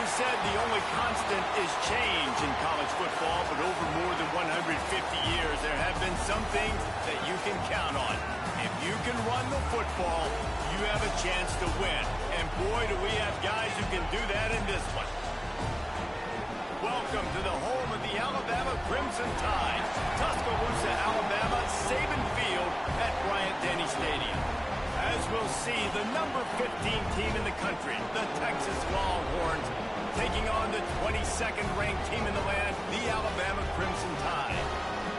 always said the only constant is change in college football, but over more than 150 years, there have been some things that you can count on. If you can run the football, you have a chance to win. And boy, do we have guys who can do that in this one. Welcome to the home of the Alabama Crimson Tide, Tuscaloosa, Alabama, Saban Field at Bryant-Denny Stadium. As we'll see, the number 15 team in the country, the Texas Longhorns, taking on the 22nd ranked team in the land, the Alabama Crimson Tide.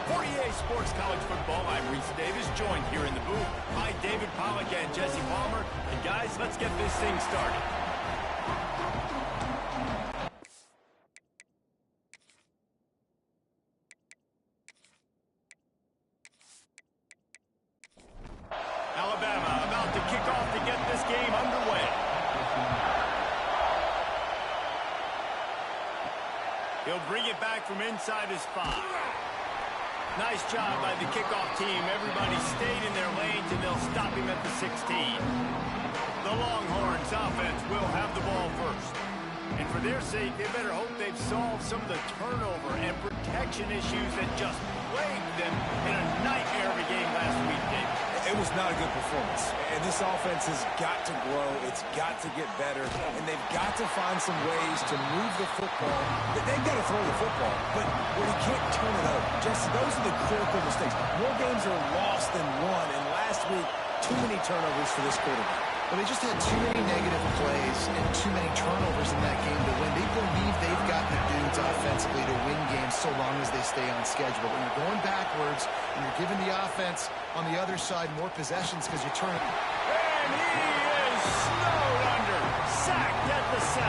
For EA Sports College Football, I'm Reese Davis, joined here in the booth by David Pollack and Jesse Palmer. And guys, let's get this thing started. Alabama about to kick off to get this game underway. He'll bring it back from inside his 5. Nice job by the kickoff team. Everybody stayed in their lanes, and they'll stop him at the 16. The Longhorns offense will have the ball first. And for their sake, they better hope they've solved some of the turnover and protection issues that just plagued them in a nightmare of a game last week, Dave. It was not a good performance, and this offense has got to grow. It's got to get better, and they've got to find some ways to move the football. They've got to throw the football, but where you can't turn it over. Jesse, those are the critical mistakes. More games are lost than won, and last week, too many turnovers for this quarterback. Well, they just had too many negative plays and too many turnovers in that game to win. They believe they've got the dudes offensively to win games so long as they stay on schedule. But when you're going backwards and you're giving the offense on the other side more possessions because you turn it. And he is snowed under. Sacked at the 7.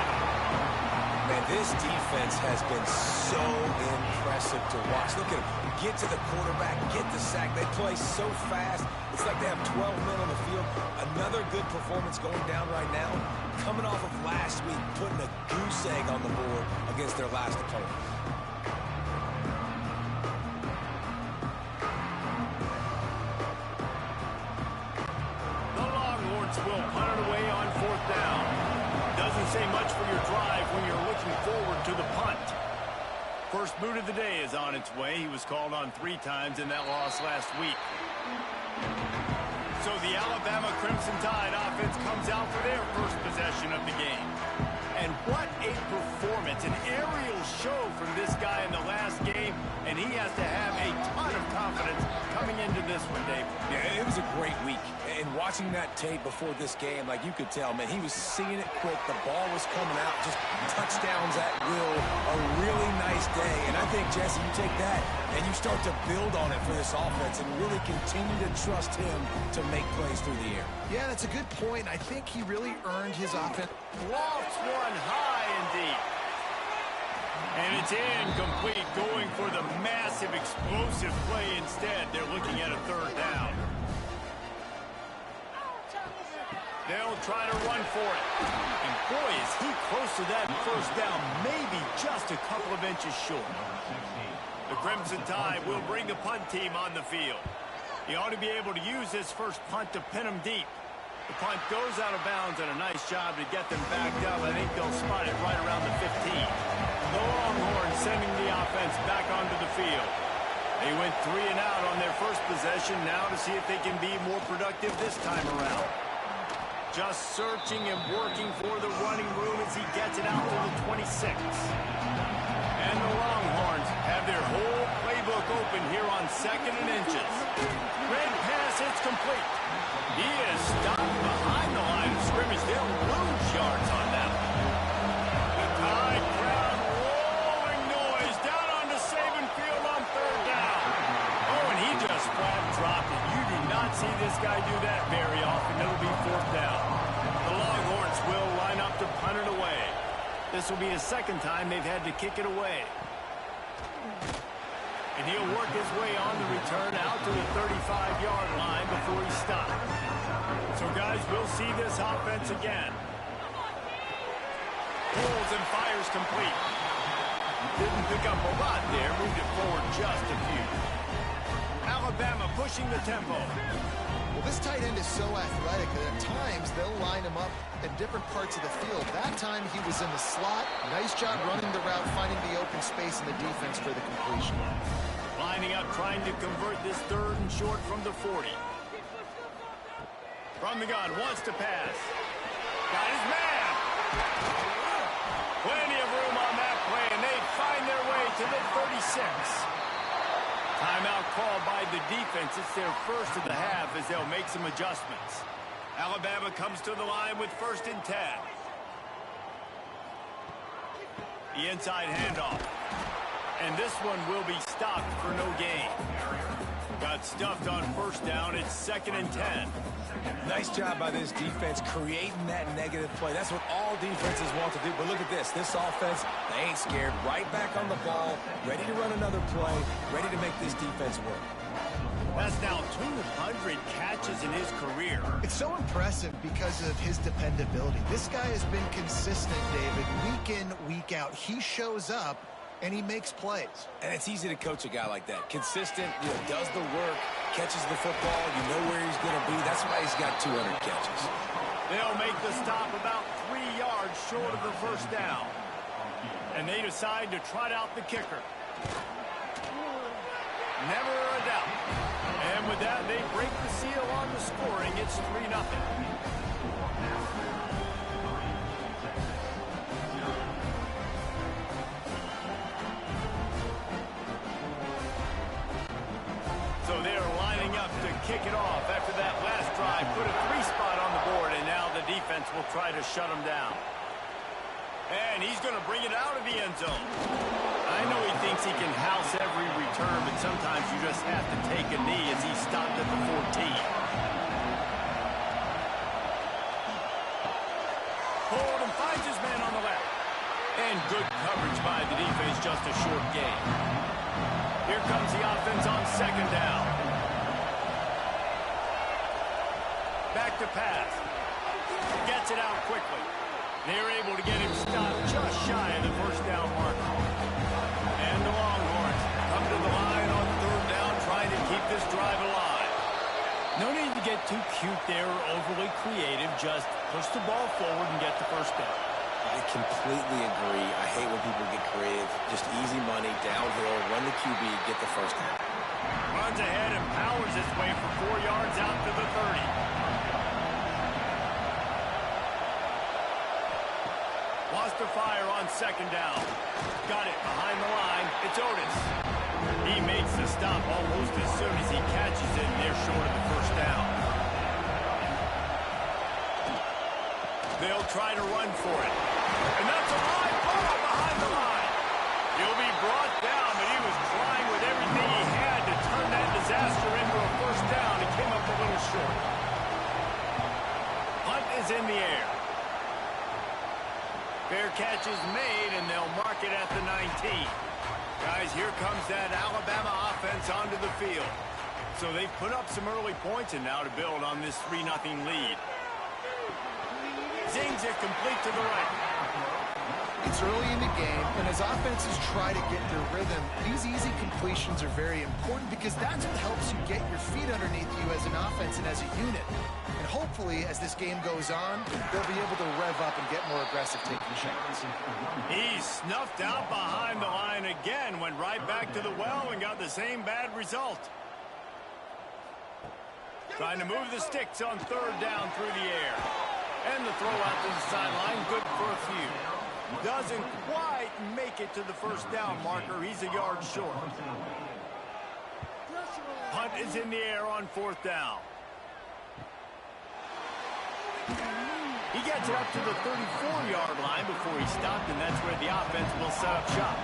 Man, this defense has been so impressive to watch. Look at them. Get to the quarterback, get the sack. They play so fast. It's like they have 12 men on the field. Another good performance going down right now. Coming off of last week, putting a goose egg on the board against their last opponent. The Longhorns will punt it away on 4th down. Doesn't say much for your drive when you're looking forward to the punt. First boot of the day is on its way. He was called on 3 times in that loss last week. So the Alabama Crimson Tide offense comes out for their first possession of the game. And what a performance, an aerial show from this guy in the last game, and he has to have a ton of confidence coming into this one, Dave. Yeah, it was a great week. And watching that tape before this game, like you could tell, man, he was seeing it quick. The ball was coming out, just touchdowns at will. A really nice day. And I think, Jesse, you take that and you start to build on it for this offense and really continue to trust him to make plays through the air. Yeah, that's a good point. I think he really earned his offense. Lofts one high and deep. And it's incomplete, going for the massive explosive play instead. They're looking at a 3rd down. They'll try to run for it. And boy, is he close to that 1st down, maybe just a couple of inches short. The Crimson Tide will bring the punt team on the field. He ought to be able to use this first punt to pin him deep. The punt goes out of bounds, and a nice job to get them backed up. I think they'll spot it right around the 15. The Longhorns sending the offense back onto the field. They went 3 and out on their first possession, now to see if they can be more productive this time around. Just searching and working for the running room as he gets it out to the 26. And the Longhorns have their whole playbook open here on 2nd and inches. Red pass, it's complete. He is stopped behind the line of scrimmage. They'll lose yards on that one. The Tide crowd rolling noise down onto Saban Field on 3rd down. Oh, and he just flat dropped it. You do not see this guy do that very often. It'll be 4th down. The Longhorns will line up to punt it away. This will be the 2nd time they've had to kick it away. And he'll work his way on the return out to the 35-yard line before he stopped. So, guys, we'll see this offense again. Pulls and fires complete. Didn't pick up a lot there. Moved it forward just a few. Alabama pushing the tempo. Well, this tight end is so athletic that at times they'll line him up in different parts of the field. That time he was in the slot. Nice job running the route, finding the open space in the defense for the completion. Lining up, trying to convert this 3rd and short from the 40. From the gun, wants to pass. Got his man. Plenty of room on that play, and they find their way to the 36. Timeout called by the defense. It's their first of the half as they'll make some adjustments. Alabama comes to the line with 1st and 10. The inside handoff. And this one will be stopped for no gain. Got stuffed on 1st down. It's 2nd and 10. Nice job by this defense creating that negative play. That's what all defenses want to do. But look at this. This offense, they ain't scared. Right back on the ball, ready to run another play, ready to make this defense work. That's now 200 catches in his career. It's so impressive because of his dependability. This guy has been consistent, David, week in, week out. He shows up, and he makes plays. And it's easy to coach a guy like that. Consistent, does the work, catches the football, you know where he's going to be. That's why he's got 200 catches. They'll make the stop about 3 yards short of the 1st down. And they decide to trot out the kicker. Never a doubt. And with that, they break the seal on the scoring. It's 3-0. So they're lining up to kick it off after that last drive. Put a 3-spot on the board, and now the defense will try to shut them down. And he's going to bring it out of the end zone. I know he thinks he can house every return, but sometimes you just have to take a knee as he stopped at the 14. Hold and finds his man on the left. And good coverage by the defense, just a short gain. Here comes the offense on 2nd down. Back to pass. Gets it out quickly. They're able to get him stopped just shy of the 1st down marker. And the Longhorns come to the line on 3rd down, trying to keep this drive alive. No need to get too cute there or overly creative. Just push the ball forward and get the 1st down. I completely agree. I hate when people get creative. Just easy money, downhill, run the QB, get the 1st down. Runs ahead and powers his way for 4 yards out to the 30. Wants to fire on 2nd down. Got it behind the line. It's Otis. He makes the stop almost as soon as he catches it, and they're short of the 1st down. They'll try to run for it. And that's a live ball behind the line. He'll be brought down, but he was trying with everything he had to turn that disaster into a 1st down. He came up a little short. Punt is in the air. Fair catch is made, and they'll mark it at the 19. Guys, here comes that Alabama offense onto the field. So they've put up some early points, and now to build on this 3-0 lead. Zings it complete to the right. It's early in the game, and as offenses try to get their rhythm, these easy completions are very important because that's what helps you get your feet underneath you as an offense and as a unit. And hopefully, as this game goes on, they'll be able to rev up and get more aggressive taking shots. He's snuffed out behind the line again, went right back to the well and got the same bad result. Trying to move the sticks on 3rd down through the air. And the throw out to the sideline, good for a few. Doesn't quite make it to the 1st down marker. He's a yard short. Punt is in the air on 4th down. He gets it up to the 34-yard line before he stopped, and that's where the offense will set up shop.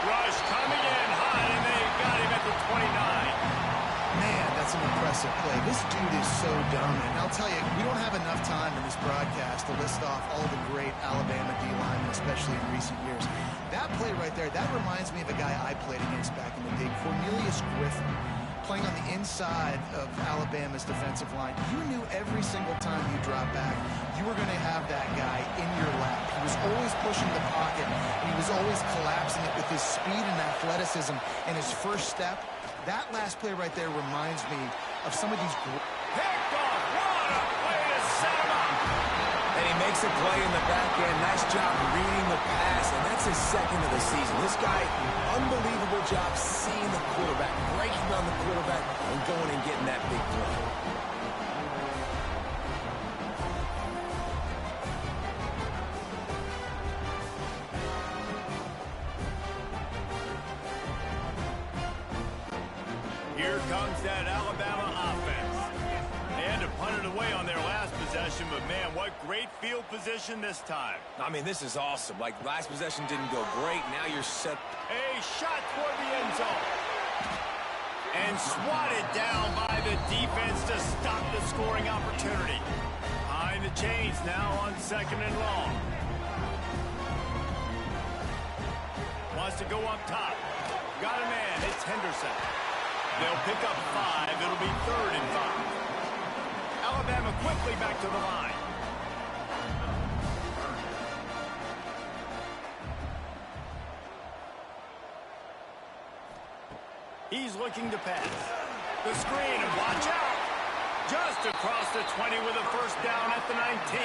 Rush coming in high, and they got him at the 29. Man, that's an impressive play. This dude is so dominant. And I'll tell you, we don't have enough time in this broadcast to list off all the great Alabama D-linemen, especially in recent years. That play right there, that reminds me of a guy I played against back in the day, Cornelius Griffin. playing on the inside of Alabama's defensive line, you knew every single time you dropped back, you were going to have that guy in your lap. He was always pushing the pocket, and he was always collapsing it with his speed and athleticism and his first step. That last play right there reminds me of some of these... Picked off. What a way to set him up. And he makes a play in the back end. Nice job reading the pass, and that's his second of the season. This guy, unbelievable job seeing the quarterback, breaking on the quarterback, and going and getting that big play. Here comes that Alabama offense. They had to punt it away on their last possession, but man, what great field position this time. I mean, this is awesome. Like, last possession didn't go great. Now you're set. A shot toward the end zone. And swatted down by the defense to stop the scoring opportunity. Behind the chains now on 2nd and long. Wants to go up top. Got a man. It's Henderson. They'll pick up 5. It'll be 3rd and 5. Alabama quickly back to the line. He's looking to pass. The screen, and watch out. Just across the 20 with a first down at the 19.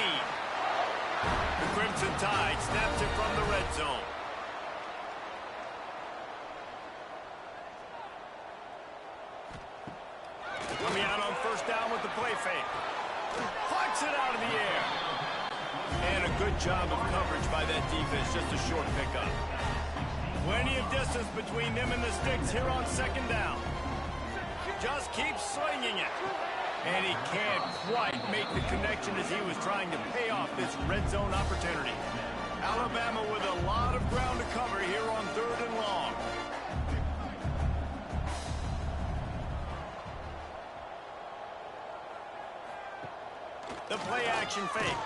The Crimson Tide snaps it from the red zone. Coming out on first down with the play fake. Plucks it out of the air. And a good job of coverage by that defense. Just a short pickup. Plenty of distance between them and the sticks here on 2nd down. Just keeps slinging it. And he can't quite make the connection as he was trying to pay off this red zone opportunity. Alabama with a lot of ground to cover here on 3rd and long. The play action fake.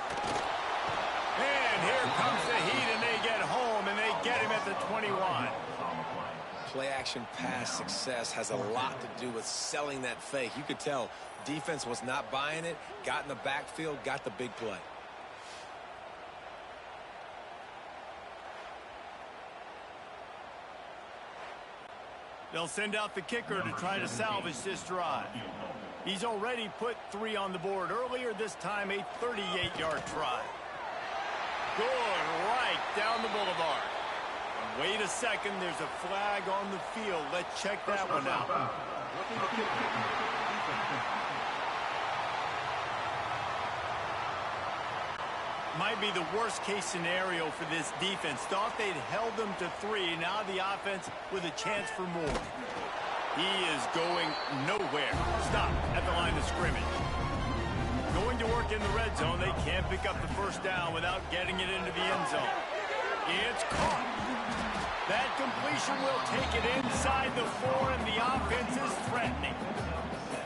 And here comes the heat, and they get home, and they get him at the 21. Play action pass success has a lot to do with selling that fake. You could tell defense was not buying it, got in the backfield, got the big play. They'll send out the kicker to try to salvage this drive. He's already put 3 on the board earlier, this time a 38-yard try. Good, right down the boulevard. And wait a second, there's a flag on the field. Let's check that one out. Might be the worst case scenario for this defense. Thought they'd held them to 3. Now the offense with a chance for more. He is going nowhere. Stop at the line of scrimmage. Going to work in the red zone. They can't pick up the first down without getting it into the end zone. It's caught. That completion will take it inside the 4, and the offense is threatening.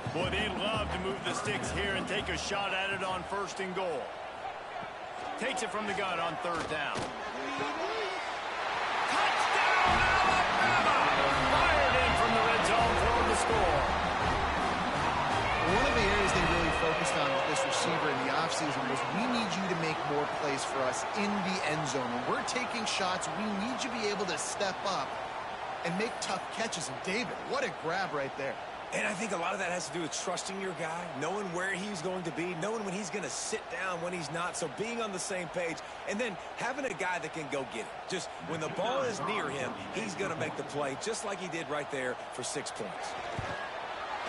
Boy, they'd love to move the sticks here and take a shot at it on 1st and goal. Takes it from the gun on 3rd down. Touchdown, Alabama! Fired in from the red zone for the score. One of the areas they really focused on with this receiver in the offseason was, we need you to make more plays for us in the end zone. When we're taking shots, we need you to be able to step up and make tough catches. And David, what a grab right there. And I think a lot of that has to do with trusting your guy, knowing where he's going to be, knowing when he's going to sit down, when he's not. So being on the same page, and then having a guy that can go get it. Just when the ball is near him, he's going to make the play, just like he did right there for 6 points.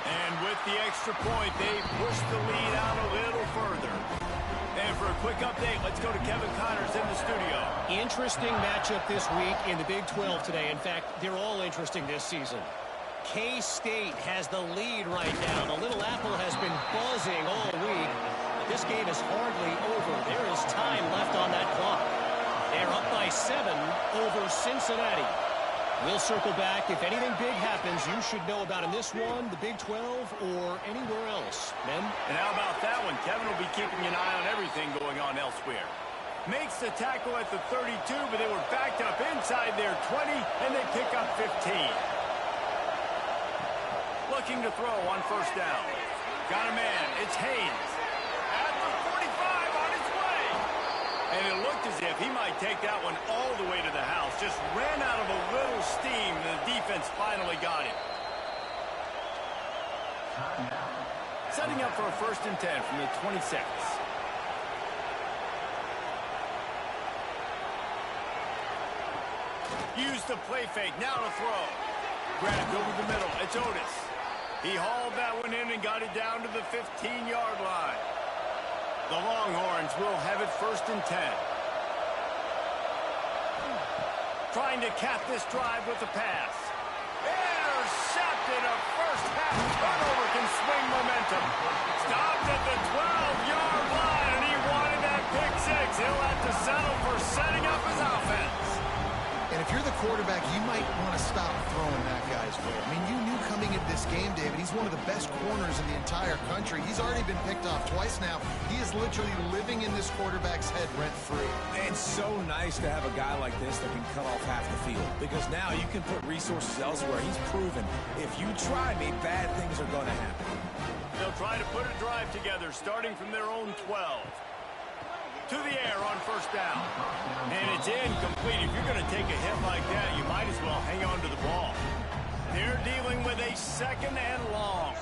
And with the extra point, they push the lead out a little further. And for a quick update, let's go to Kevin Connors in the studio. Interesting matchup this week in the Big 12 today. In fact, they're all interesting this season. K-State has the lead right now. The Little Apple has been buzzing all week. But this game is hardly over. There is time left on that clock. They're up by 7 over Cincinnati. We'll circle back. If anything big happens, you should know about in this one, the Big 12, or anywhere else. Men? And how about that one? Kevin will be keeping an eye on everything going on elsewhere. Makes the tackle at the 32, but they were backed up inside their 20, and they pick up 15. looking to throw on first down. Got a man. It's Haynes. At the 45 on his way. And it looked as if he might take that one all the way to the house. Just ran out of a little steam, and the defense finally got him. Setting up for a 1st and 10 from the 26. Use the play fake. Now to throw. Grabbed over the middle. It's Otis. He hauled that one in and got it down to the 15-yard line. The Longhorns will have it 1st and 10. Trying to cap this drive with the pass. Intercepted. A first-half turnover can swing momentum. Stopped at the 12-yard line, and he wanted that pick six. He'll have to settle for setting up his offense. And if you're the quarterback, you might want to stop throwing that guy's way. I mean, you knew coming into this game, David, he's one of the best corners in the entire country. He's already been picked off twice now. He is literally living in this quarterback's head rent-free. It's so nice to have a guy like this that can cut off half the field, because now you can put resources elsewhere. He's proven if you try me, bad things are going to happen. They'll try to put a drive together, starting from their own 12. To the air on first down. And it's incomplete. If you're going to take a hit like that, you might as well hang on to the ball. They're dealing with a 2nd and long.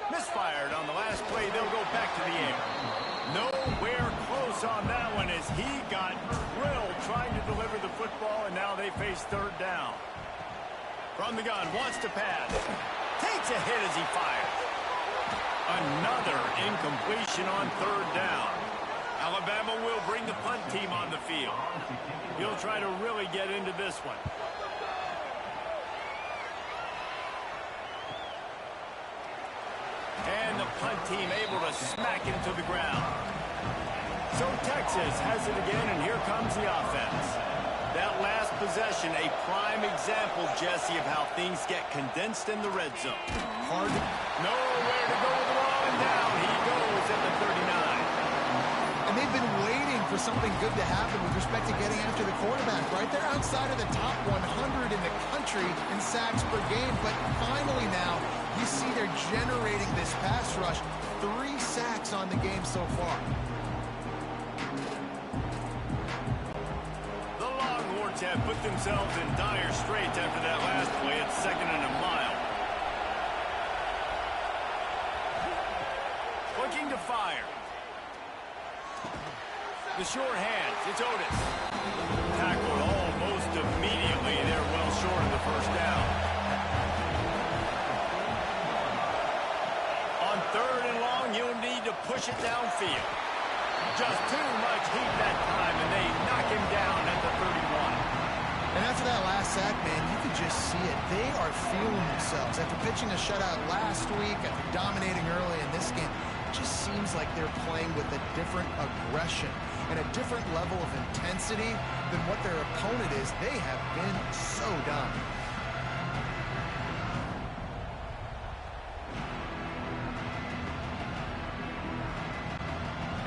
Misfired on the last play. They'll go back to the air. Nowhere close on that one as he got drilled trying to deliver the football, and now they face 3rd down. From the gun, wants to pass. Takes a hit as he fires. Another incompletion on 3rd down. Alabama will bring the punt team on the field. He'll try to really get into this one. And the punt team able to smack him to the ground. So Texas has it again, and here comes the offense. That last possession, a prime example, Jesse, of how things get condensed in the red zone. Hard. Nowhere to go with the ball, and down he goes at the 39. And they've been waiting for something good to happen with respect to getting after the quarterback, right? They're outside of the top 100 in the country in sacks per game, but finally now you see they're generating this pass rush. 3 sacks on the game so far. Have put themselves in dire straits after that last play at 2nd and a mile. Looking to fire. The short hands. It's Otis. Tackled almost immediately. They're well short of the 1st down. On 3rd and long, you'll need to push it downfield. Just too much heat that time, and they knock him down at the 31. And after that last sack, man, you could just see it. They are feeling themselves. After pitching a shutout last week, after dominating early in this game, it just seems like they're playing with a different aggression and a different level of intensity than what their opponent is. They have been so dominant.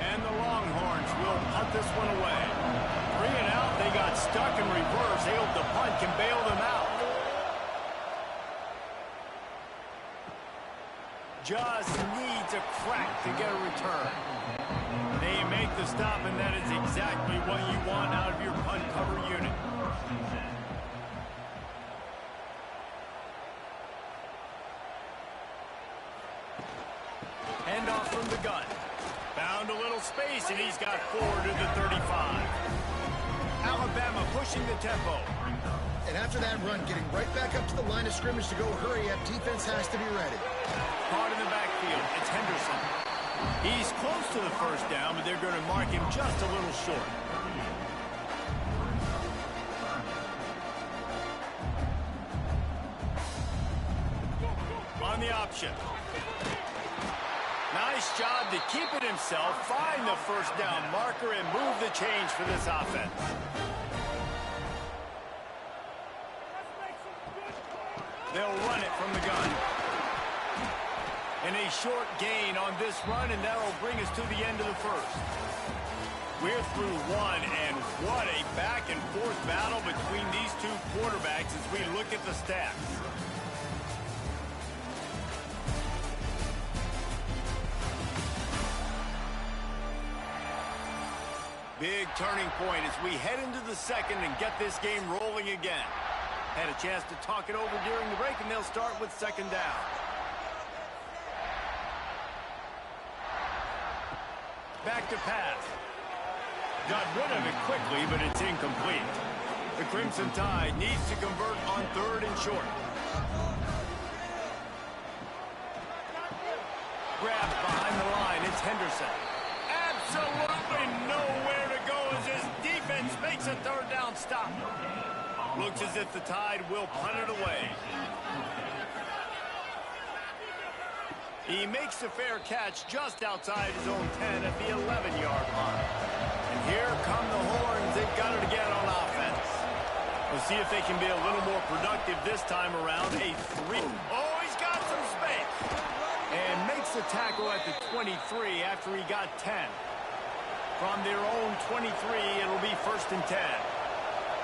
And the Longhorns will punt this one away. 3 and out, they got stuck in reverse. Able to punt, can bail them out. Just needs a crack to get a return. They make the stop, and that is exactly what you want out of your punt cover unit. Handoff from the gun. Found a little space, and he's got 4 to the 35. Alabama pushing the tempo. And after that run, getting right back up to the line of scrimmage to go hurry up, defense has to be ready. Caught in the backfield, it's Henderson. He's close to the 1st down, but they're going to mark him just a little short. On the option. Nice job to keep it himself, find the 1st down marker, and move the change for this offense. They'll run it from the gun. And a short gain on this run, and that'll bring us to the end of the 1st. We're through 1, and what a back-and-forth battle between these two quarterbacks as we look at the stats. Big turning point as we head into the second and get this game rolling again. Had a chance to talk it over during the break, and they'll start with second down. Back to pass. Got rid of it quickly, but it's incomplete. The Crimson Tide needs to convert on third and short. Grabbed behind the line, it's Henderson. Absolutely nowhere to go as his defense makes a third down stop. Looks as if the Tide will punt it away. He makes the fair catch just outside his own 10 at the 11-yard line. And here come the horns. They've got it again on offense. We'll see if they can be a little more productive this time around. Oh, he's got some space. And makes the tackle at the 23 after he got 10. From their own 23, it'll be first and 10.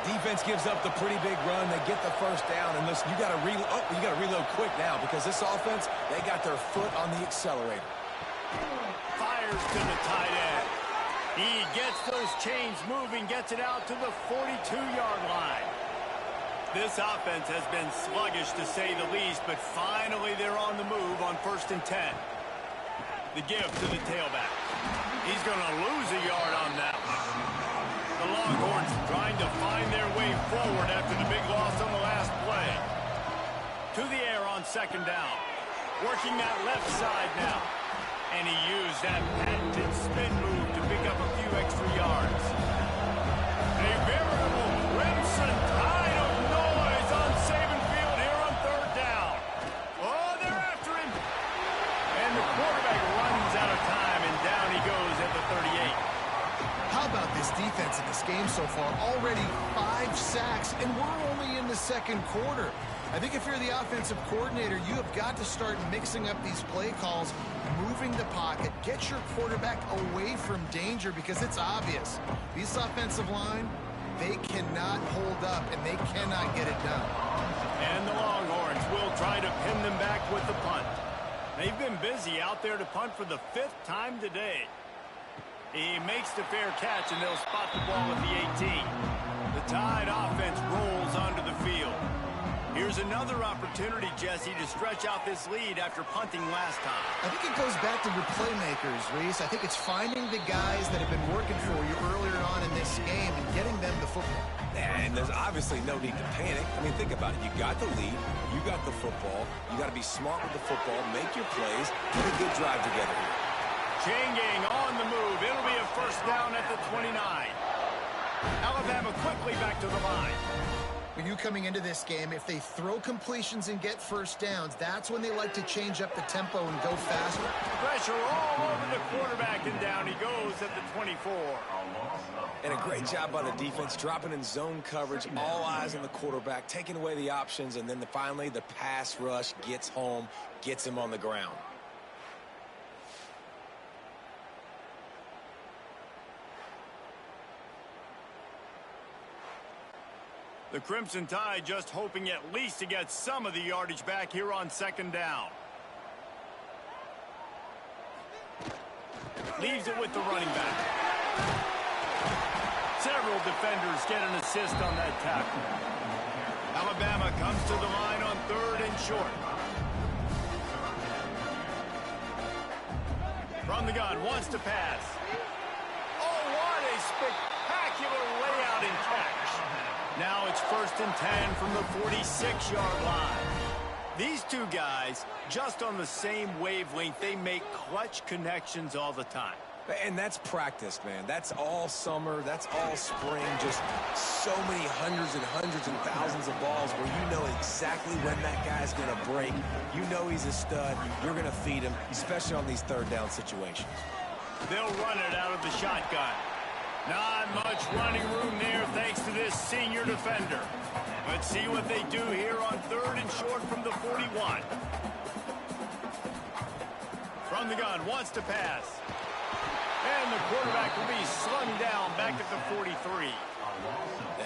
Defense gives up the pretty big run. They get the first down, and listen, you got to reload quick now because this offense, they got their foot on the accelerator. Fires to the tight end. He gets those chains moving, gets it out to the 42-yard line. This offense has been sluggish to say the least, but finally they're on the move on first and 10. The give to the tailback. He's going to lose a yard on that one. The Longhorns trying to find their way forward after the big loss on the last play. To the air on second down. Working that left side now. And he used that patented spin move to pick up a few extra yards. A veritable Crimson Tide of noise on Saban Field here on third down. Oh, they're after him. And the quarterback runs out of time, and down he goes at the 38. How about this defense in this game so far? Already 5 sacks, and we're only in the second quarter. I think if you're the offensive coordinator, you have got to start mixing up these play calls, moving the pocket, get your quarterback away from danger because it's obvious. This offensive line, they cannot hold up, and they cannot get it done. And the Longhorns will try to pin them back with the punt. They've been busy out there to punt for the 5th time today. He makes the fair catch, and they'll spot the ball at the 18. The Tide offense rolls onto the field. Here's another opportunity, Jesse, to stretch out this lead after punting last time. I think it goes back to your playmakers, Reese. I think it's finding the guys that have been working for you earlier on in this game and getting them the football. And there's obviously no need to panic. I mean, think about it. You got the lead. You got the football. You got to be smart with the football, make your plays, put a good drive together here. Chain gang on the move. It'll be a first down at the 29. Alabama quickly back to the line. When you coming into this game, if they throw completions and get first downs, that's when they like to change up the tempo and go faster. Pressure all over the quarterback, and down he goes at the 24. And a great job by the defense, dropping in zone coverage, all eyes on the quarterback, taking away the options, and then finally the pass rush gets home, gets him on the ground. The Crimson Tide just hoping at least to get some of the yardage back here on second down. Leaves it with the running back. Several defenders get an assist on that tackle. Alabama comes to the line on third and short. From the gun, wants to pass. Oh, what a spectacular layout and catch. Now it's first and 10 from the 46-yard line. These two guys, just on the same wavelength, they make clutch connections all the time. And that's practice, man. That's all summer. That's all spring. Just so many hundreds and thousands of balls where you know exactly when that guy's going to break. You know he's a stud. You're going to feed him, especially on these third down situations. They'll run it out of the shotgun. Not much running room there thanks to this senior defender. Let's see what they do here on third and short from the 41. From the gun, wants to pass. And the quarterback will be slung down back at the 43.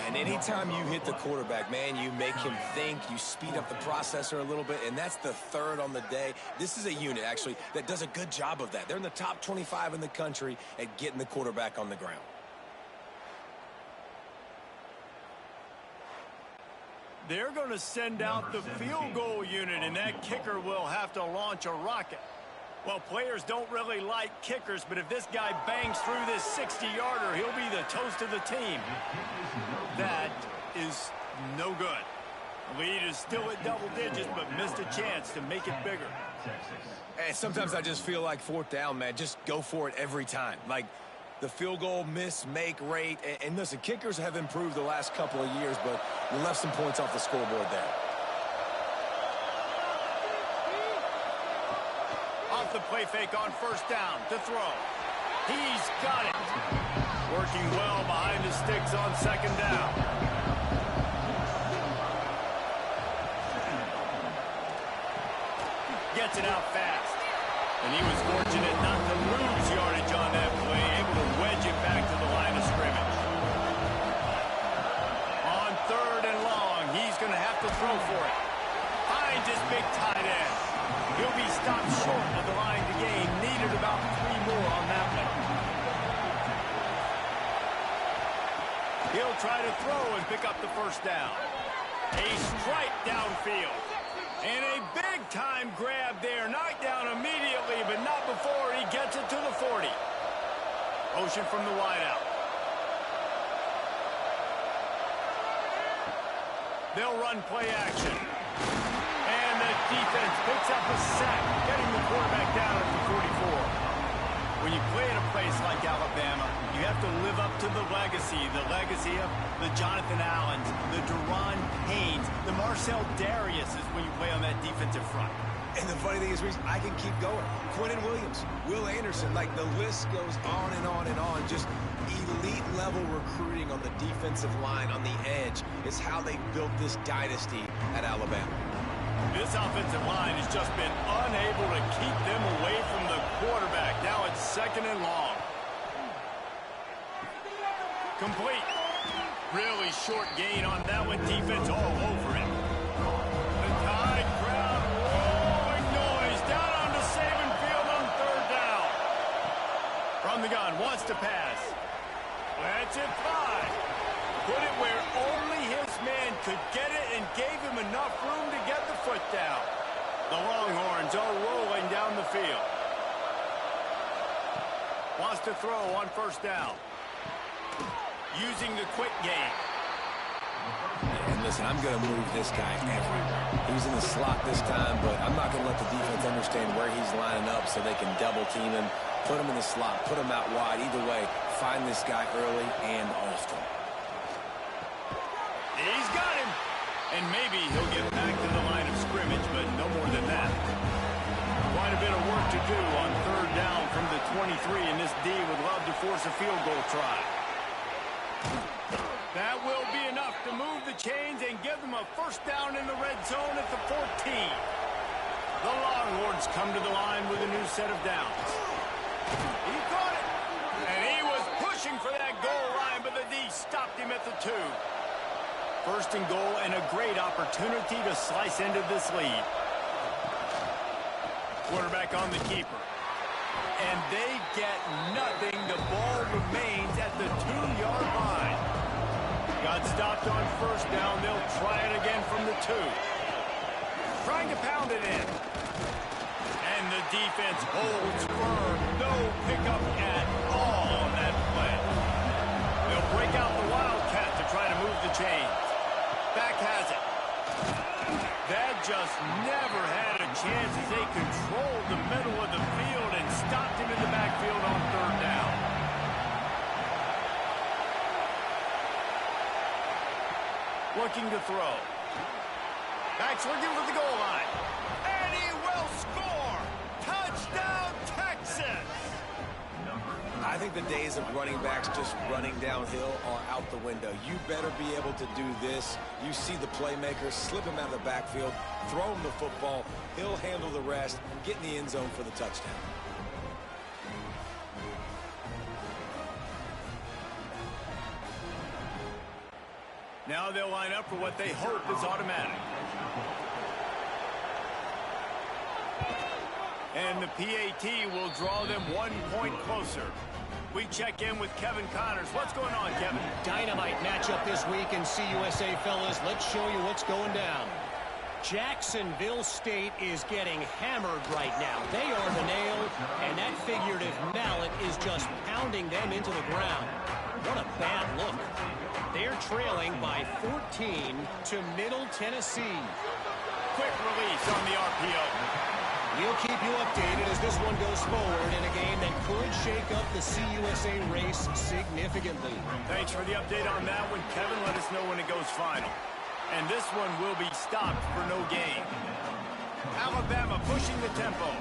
And anytime you hit the quarterback, man, you make him think, you speed up the processor a little bit, and that's the third on the day. This is a unit, actually, that does a good job of that. They're in the top 25 in the country at getting the quarterback on the ground. They're going to send out the field goal unit, and that kicker will have to launch a rocket. Well, players don't really like kickers, but if this guy bangs through this 60-yarder, he'll be the toast of the team. That is no good. The lead is still at double digits, but missed a chance to make it bigger. And sometimes I just feel like fourth down, man, just go for it every time. Like the field goal miss-make rate. And listen, kickers have improved the last couple of years, but you left some points off the scoreboard there. Off the play fake on first down to throw. He's got it. Working well behind the sticks on second down. Gets it out fast. And he was fortunate not to lose yardage on that play, able to wedge it back to the line of scrimmage. On third and long, he's going to have to throw for it. Finds his big tight end. He'll be stopped short of the line to gain. Needed about 3 more on that one. He'll try to throw and pick up the first down. A strike downfield. And a big-time grab there. Knocked down immediately, but not before he gets it to the 40. Motion from the wideout. They'll run play action. And the defense picks up a sack, getting the quarterback down at the 44. When you play in a place like Alabama, you have to live up to the legacy of the Jonathan Allens, the Deron Paynes, the Marcel Dariuses when you play on that defensive front. And the funny thing is, Reese, I can keep going. Quentin Williams, Will Anderson, like the list goes on and on and on. Just elite-level recruiting on the defensive line, on the edge, is how they built this dynasty at Alabama. This offensive line has just been unable to keep them away from the quarterback. Now it's second and long. Complete. Really short gain on that one. Defense all over it. The Tide crowd rolling noise down onto Saban Field on third down. From the gun, wants to pass. That's it, 5. Put it where only his man could get it and gave him enough room to get the foot down. The Longhorns are rolling down the field. Wants to throw on first down. Using the quick game. And listen, I'm going to move this guy everywhere. He's in the slot this time, but I'm not going to let the defense understand where he's lining up so they can double team him, put him in the slot, put him out wide. Either way, find this guy early and often. He's got him. And maybe he'll get back to the line of scrimmage, but no more than that. Quite a bit of work to do on third down from the 23, and this D would love to force a field goal try. That will be enough to move the chains and give them a first down in the red zone at the 14. The Longhorns come to the line with a new set of downs. He caught it. And he was pushing for that goal line, but the D stopped him at the 2. First and goal, and a great opportunity to slice into this lead. Quarterback on the keeper. And they get nothing. The ball remains at the 2-yard line. Got stopped on first down. They'll try it again from the 2. Trying to pound it in. And the defense holds firm. No pickup at all on that play. They'll break out the Wildcat to try to move the chains. Back has it. That just never had a chance as they controlled the middle of the field and stopped him in the backfield on third down. Looking to throw. Back's looking for the goal line. And he will score! Touchdown, Texas! I think the days of running backs just running downhill are out the window. You better be able to do this. You see the playmaker, slip him out of the backfield, throw him the football. He'll handle the rest, get in the end zone for the touchdown. Now they'll line up for what they hope is automatic. And the PAT will draw them 1 point closer. We check in with Kevin Connors. What's going on, Kevin? Dynamite matchup this week in CUSA, fellas. Let's show you what's going down. Jacksonville State is getting hammered right now. They are the nail, and that figurative mallet is just pounding them into the ground. What a bad look. They're trailing by 14 to Middle Tennessee. Quick release on the RPO. We'll keep you updated as this one goes forward in a game that could shake up the CUSA race significantly. Thanks for the update on that one, Kevin. Let us know when it goes final. And this one will be stopped for no gain. Alabama pushing the tempo.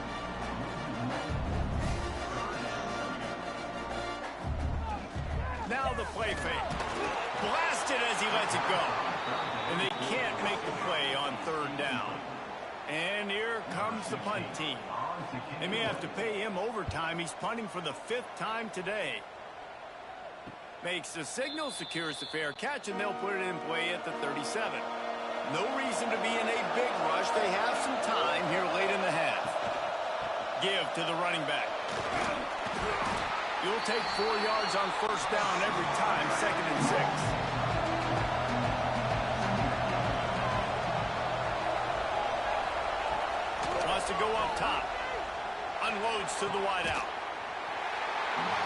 Now the play fake. Blasted as he lets it go. And they can't make the play on third down. And here comes the punt team. They may have to pay him overtime. He's punting for the 5th time today. Makes the signal, secures the fair catch, and they'll put it in play at the 37. No reason to be in a big rush. They have some time here late in the half. Give to the running back. You'll take 4 yards on first down every time, 2nd and 6. To go up top. Unloads to the wideout.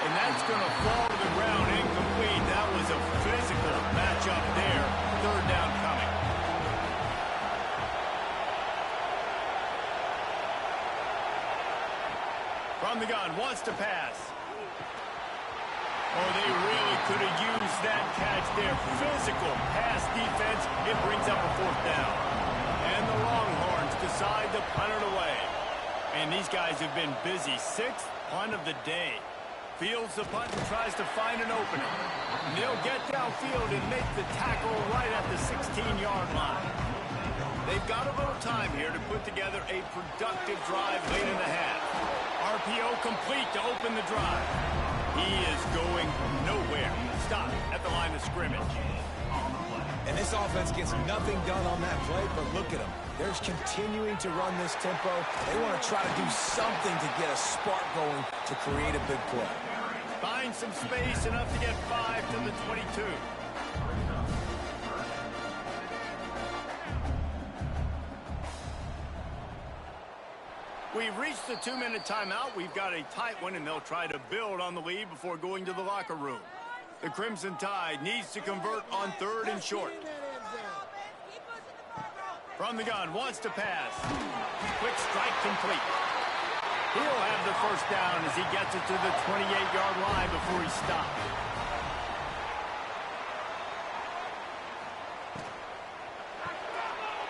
And that's going to fall to the ground incomplete. That was a physical matchup there. 3rd down coming. From the gun, wants to pass. Oh, they really could have used that catch there. Physical pass defense. It brings up a 4th down. And the Longhorns decide to punt it away. And these guys have been busy. 6th punt of the day. Fields the punt and tries to find an opening. And they'll get downfield and make the tackle right at the 16-yard line. They've got a little time here to put together a productive drive late in the half. RPO complete to open the drive. He is going nowhere. Stop at the line of scrimmage. And this offense gets nothing done on that play, but look at them. They're continuing to run this tempo. They want to try to do something to get a spark going to create a big play. Find some space, enough to get 5 to the 22. We've reached the 2-minute timeout. We've got a tight one, and they'll try to build on the lead before going to the locker room. The Crimson Tide needs to convert on 3rd and short. From the gun, wants to pass. Quick strike complete. He'll have the first down as he gets it to the 28-yard line before he stops.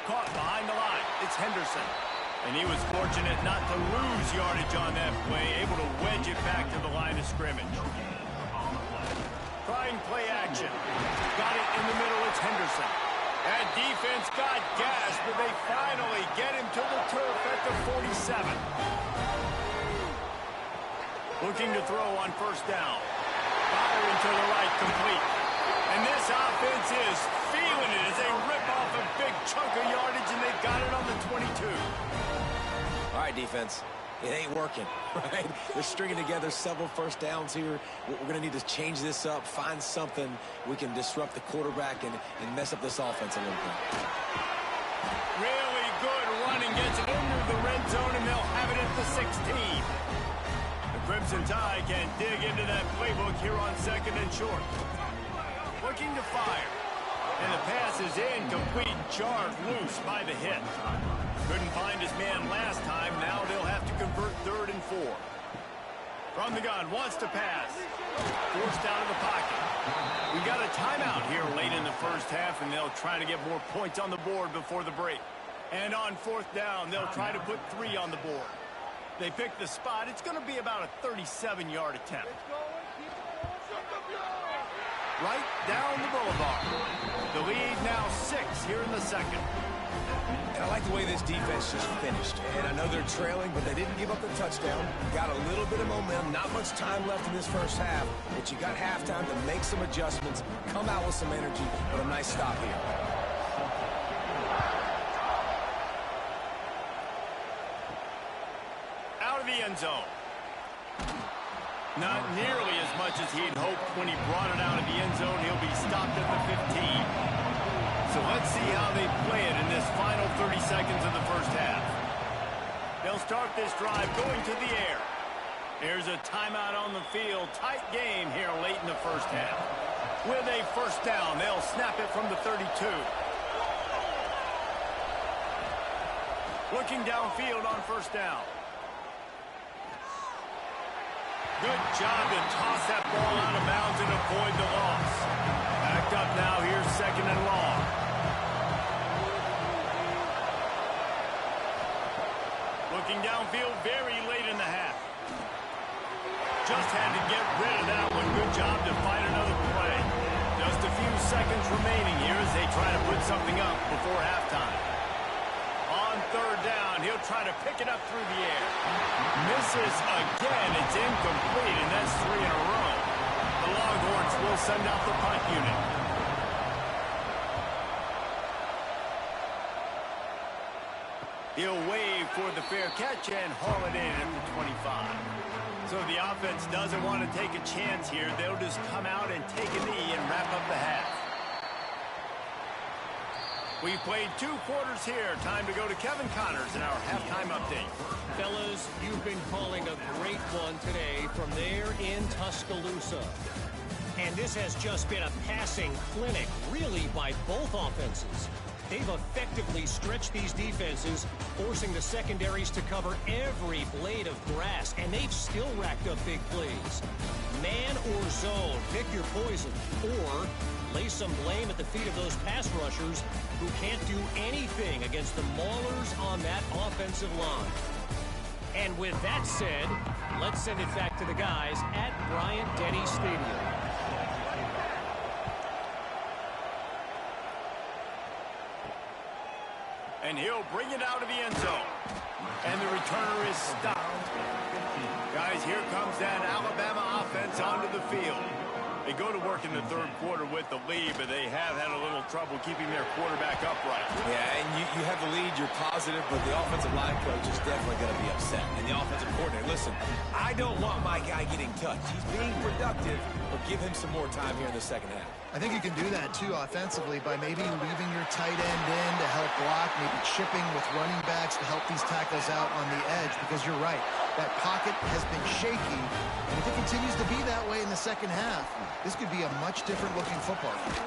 Caught behind the line. It's Henderson. And he was fortunate not to lose yardage on that play, able to wedge it back to the line of scrimmage. Trying play action. Got it in the middle. It's Henderson. That defense got gas, but they finally get him to the turf at the 47. Looking to throw on first down. Firing to the right, complete. And this offense is feeling it as they rip off a big chunk of yardage, and they got it on the 22. All right, defense. It ain't working, right? They're stringing together several first downs here. We're going to need to change this up, find something we can disrupt the quarterback and mess up this offense a little bit. Really good running, gets it into the red zone, and they'll have it at the 16. The Crimson Tide can dig into that playbook here on 2nd and short. Looking to fire. And the pass is incomplete, jarred loose by the hit. Couldn't find his man last time. Now they'll have to convert 3rd and 4. From the gun, wants to pass. Forced out of the pocket. We got a timeout here late in the first half, and they'll try to get more points on the board before the break. And on 4th down, they'll try to put 3 on the board. They pick the spot. It's going to be about a 37-yard attempt. Right down the boulevard. The lead now 6 here in the 2nd. And I like the way this defense just finished. And I know they're trailing, but they didn't give up the touchdown. Got a little bit of momentum. Not much time left in this first half, but you got halftime to make some adjustments, come out with some energy, but a nice stop here. Out of the end zone. Not nearly as much as he'd hoped when he brought it out of the end zone. He'll be stopped at the 15. So let's see how they play it in this final 30 seconds of the first half. They'll start this drive going to the air. Here's a timeout on the field. Tight game here late in the first half. With a first down, they'll snap it from the 32. Looking downfield on first down. Good job to toss that ball out of bounds and avoid the loss. Backed up now, here's second and long. Looking downfield very late in the half. Just had to get rid of that one. Good job to find another play. Just a few seconds remaining here as they try to put something up before halftime. On third down, he'll try to pick it up through the air. Misses again. It's incomplete, and that's 3 in a row. The Longhorns will send out the punt unit. He'll wave for the fair catch and haul it in at the 25. So the offense doesn't want to take a chance here. They'll just come out and take a knee and wrap up the half. We've played 2 quarters here. Time to go to Kevin Connors in our halftime update. Fellas, you've been calling a great one today from there in Tuscaloosa. And this has just been a passing clinic, really, by both offenses. They've effectively stretched these defenses, forcing the secondaries to cover every blade of grass, and they've still racked up big plays. Man or zone, pick your poison, or lay some blame at the feet of those pass rushers who can't do anything against the maulers on that offensive line. And with that said, let's send it back to the guys at Bryant-Denny Stadium. And he'll bring it out of the end zone. And the returner is stopped. Guys, here comes that Alabama offense onto the field. They go to work in the third quarter with the lead, but they have had a little trouble keeping their quarterback upright. Yeah, and you have the lead, you're positive, but the offensive line coach is definitely going to be upset. And the offensive coordinator, listen, I don't want my guy getting touched. He's being productive, but give him some more time here in the second half. I think you can do that, too, offensively, by maybe leaving your tight end in to help block, maybe chipping with running backs to help these tackles out on the edge, because you're right. That pocket has been shaky, and if it continues to be that way in the second half, this could be a much different-looking football game.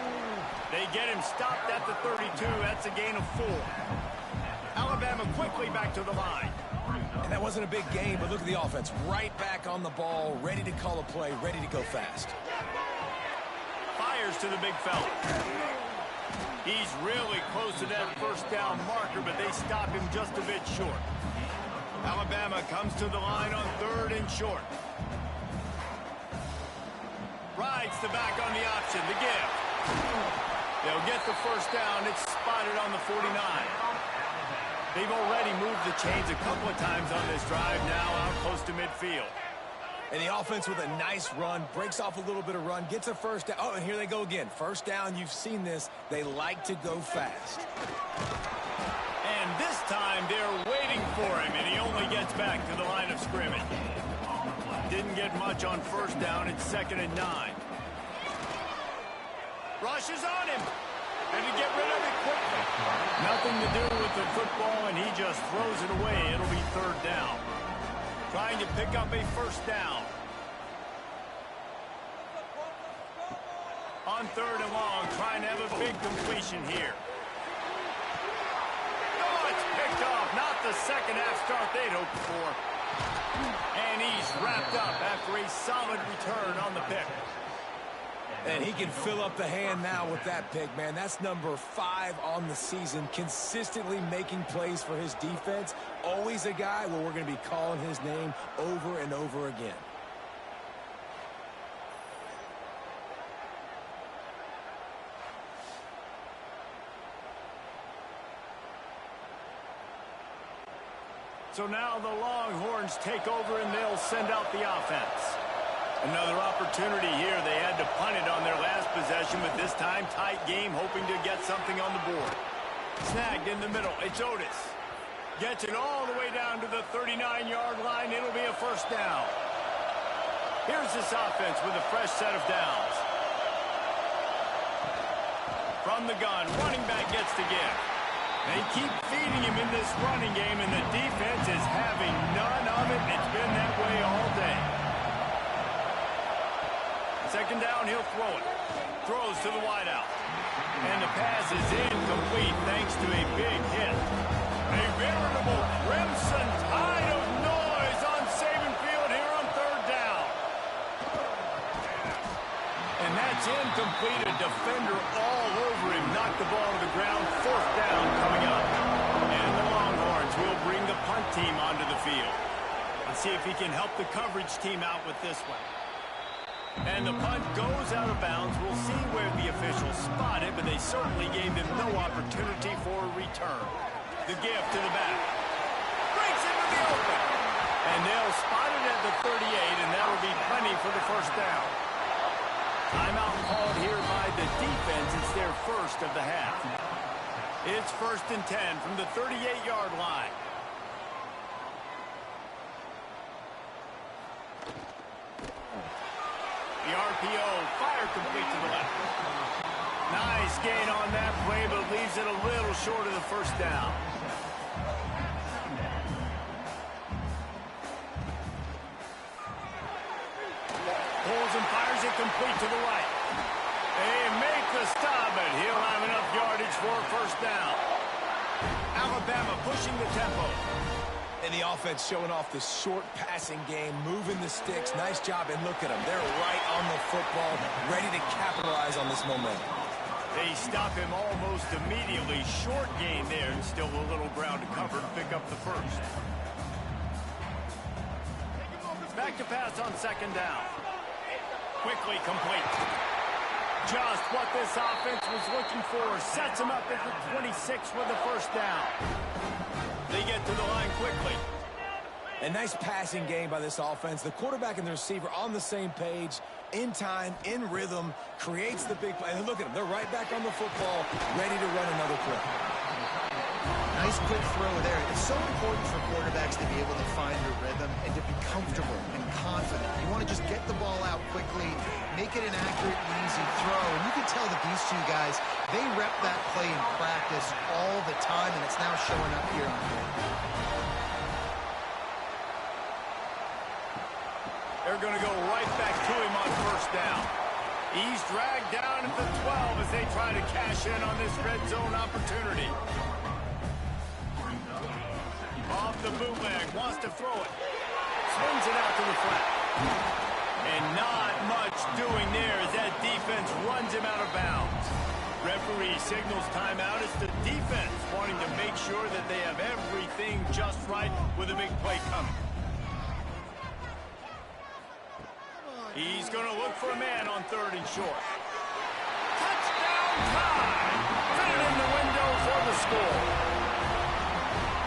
They get him stopped at the 32. That's a gain of 4. Alabama quickly back to the line. And that wasn't a big game, but look at the offense. Right back on the ball, ready to call a play, ready to go fast. Fires to the big fella. He's really close to that first down marker, but they stop him just a bit short. Alabama comes to the line on third and short. Rides the back on the option, the give. They'll get the first down. It's spotted on the 49. They've already moved the chains a couple of times on this drive, now out close to midfield. And the offense with a nice run, breaks off a little bit of run, gets a first down. Oh, and here they go again. First down, you've seen this. They like to go fast. And this time, they're waiting for him, and he only gets back to the line of scrimmage. Didn't get much on first down. It's 2nd and 9. Rushes on him. And to get rid of it quickly. Nothing to do with the football, and he just throws it away. It'll be 3rd down. Trying to pick up a first down. On 3rd and long, trying to have a big completion here. Oh, it's picked off. Not the second half start they'd hoped for. And he's wrapped up after a solid return on the pick. And he can fill up the hand now with that pick, man. That's number 5 on the season, consistently making plays for his defense. Always a guy where we're going to be calling his name over and over again. So now the Longhorns take over and they'll send out the offense. Another opportunity here. They had to punt it on their last possession, but this time tight game, hoping to get something on the board. Snagged in the middle. It's Otis. Gets it all the way down to the 39-yard line. It'll be a first down. Here's this offense with a fresh set of downs. From the gun, running back gets to give. They keep feeding him in this running game, and the defense is having none of it. It's been that way all day. Second down, he'll throw it. Throws to the wideout. And the pass is incomplete thanks to a big hit. A veritable crimson tide of noise on Saban Field here on third down. And that's incomplete. A defender all over him. Knocked the ball to the ground. Fourth down coming up. And the Longhorns will bring the punt team onto the field. Let's see if he can help the coverage team out with this one. And the punt goes out of bounds. We'll see where the officials spot it, but they certainly gave him no opportunity for a return. The give to the back. Breaks into the open. And they'll spot it at the 38, and that'll be plenty for the first down. Timeout called here by the defense. It's their first of the half. It's 1st and 10 from the 38-yard line. The RPO, fire complete to the left. Nice gain on that play, but leaves it a little short of the first down. Pulls and fires it complete to the right. They make the stop, but he'll have enough yardage for a first down. Alabama pushing the tempo. And the offense showing off the short passing game, moving the sticks. Nice job, and look at them. They're right on the football, ready to capitalize on this momentum. They stop him almost immediately. Short gain there, and still a little ground to cover to pick up the first. Back to pass on second down. Quickly complete. Just what this offense was looking for. Sets him up at the 26 with the first down. They get to the line quickly. A nice passing game by this offense. The quarterback and the receiver on the same page, in time, in rhythm, creates the big play. And look at them. They're right back on the football, ready to run another play. Nice quick throw there. It's so important for quarterbacks to be able to find their rhythm and to be comfortable and confident. You want to just get the ball out quickly, make it an accurate and easy throw. And you can tell that these two guys, they rep that play in practice all the time, and it's now showing up here on film. They're going to go right back to him on first down. He's dragged down at the 12 as they try to cash in on this red zone opportunity. Off the bootleg, wants to throw it. Swings it out to the flat. And not much doing there as that defense runs him out of bounds. Referee signals timeout. It's the defense wanting to make sure that they have everything just right with a big play coming. He's going to look for a man on third and short. Touchdown time! Fitted in the window for the score.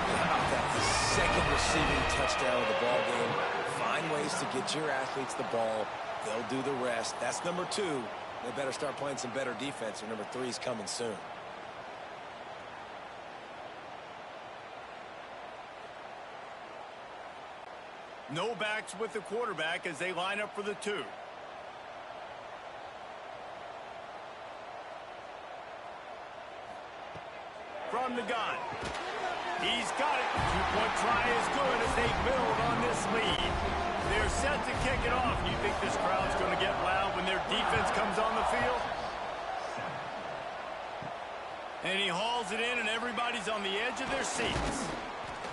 How about that? Second receiving touchdown of the ball game. Find ways to get your athletes the ball. They'll do the rest. That's number 2. They better start playing some better defense, or number 3 is coming soon. No backs with the quarterback as they line up for the 2. From the gun. He's got it. Two-point try is good as they build on this lead. They're set to kick it off. Do you think this crowd's going to get loud when their defense comes on the field? And he hauls it in, and everybody's on the edge of their seats.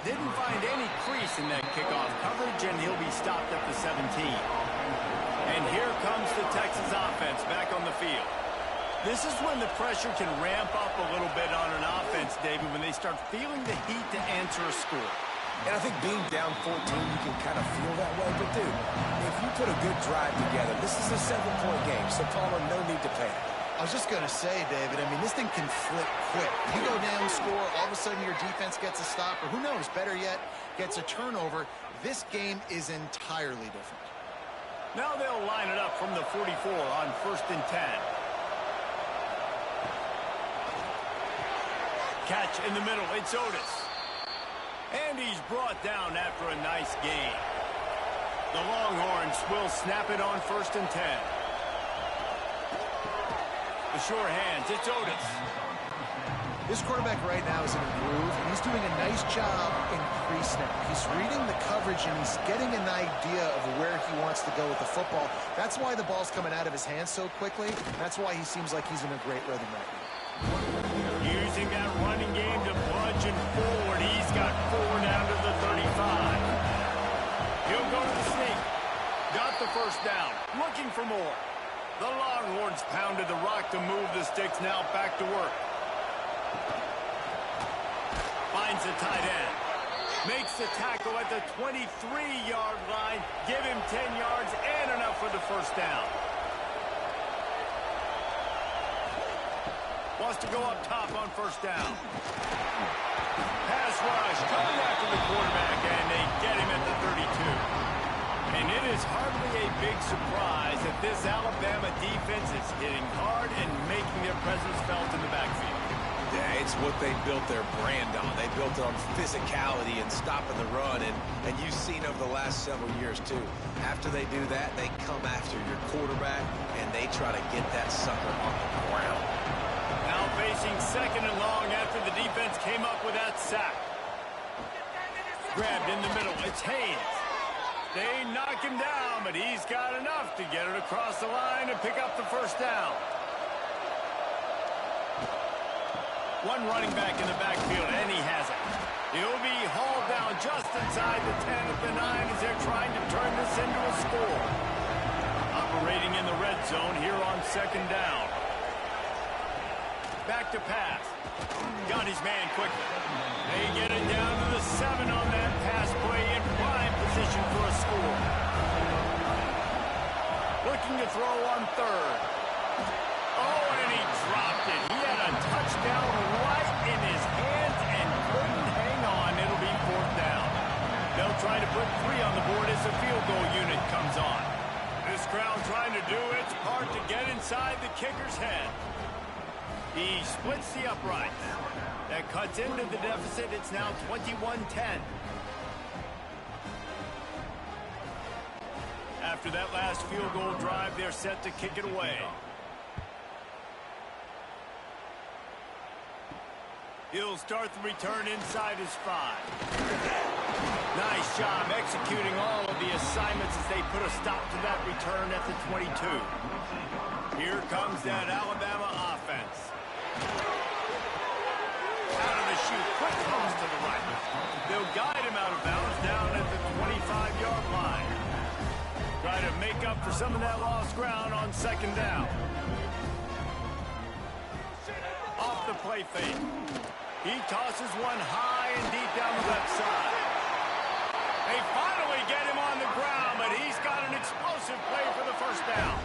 Didn't find any crease in that kickoff coverage, and he'll be stopped at the 17. And here comes the Texas offense back on the field. This is when the pressure can ramp up a little bit on an offense, David, when they start feeling the heat to answer a score. And I think being down 14, you can kind of feel that way. But, dude, if you put a good drive together, this is a 7-point game, so Palmer, no need to panic. I was just going to say, David, I mean, this thing can flip quick. You go down, score, all of a sudden your defense gets a stop, or who knows, better yet, gets a turnover. This game is entirely different. Now they'll line it up from the 44 on 1st and 10. Catch in the middle, it's Otis. And he's brought down after a nice gain. The Longhorns will snap it on 1st and 10. The sure hands, it's Otis. This quarterback right now is in a groove, and he's doing a nice job in pre-snap. He's reading the coverage, and he's getting an idea of where he wants to go with the football. That's why the ball's coming out of his hands so quickly. That's why he seems like he's in a great rhythm right now. Using that running game to bludgeon forward. He's got 4 down to the 35. He'll go to the sneak. Got the 1st down. Looking for more. The Longhorns pounded the rock to move the sticks. Now back to work. Finds the tight end. Makes the tackle at the 23-yard line. Give him 10 yards and enough for the 1st down. Wants to go up top on 1st down. Pass rush coming after the quarterback, and they get him at the 32. And it is hardly a big surprise that this Alabama defense is hitting hard and making their presence felt in the backfield. Yeah, it's what they built their brand on. They built it on physicality and stopping the run, and you've seen over the last several years, too. After they do that, they come after your quarterback, and they try to get that sucker on the ground. Now facing 2nd and long after the defense came up with that sack. Grabbed in the middle. It's Haynes. They knock him down, but he's got enough to get it across the line and pick up the 1st down. One running back in the backfield, and he has it. He'll be hauled down just inside the 10 at the 9 as they're trying to turn this into a score. Operating in the red zone here on 2nd down. Back to pass. Got his man quickly. They get it down to the 7 on that pass play in prime position for a score. Looking to throw on 3rd. Oh, and he dropped it. He had a touchdown right in his hands and couldn't hang on. It'll be 4th down. They'll try to put 3 on the board as the field goal unit comes on. This crowd trying to do its part to get inside the kicker's head. He splits the uprights. That cuts into the deficit. It's now 21-10. After that last field goal drive, they're set to kick it away. He'll start the return inside his 5. Nice job executing all of the assignments as they put a stop to that return at the 22. Here comes that Alabama offense. Out of the chute, quick toss to the right. They'll guide him out of bounds down at the 25-yard line. Try to make up for some of that lost ground on 2nd down. Off the play fake. He tosses one high and deep down the left side. They finally get him on the ground, but he's got an explosive play for the 1st down.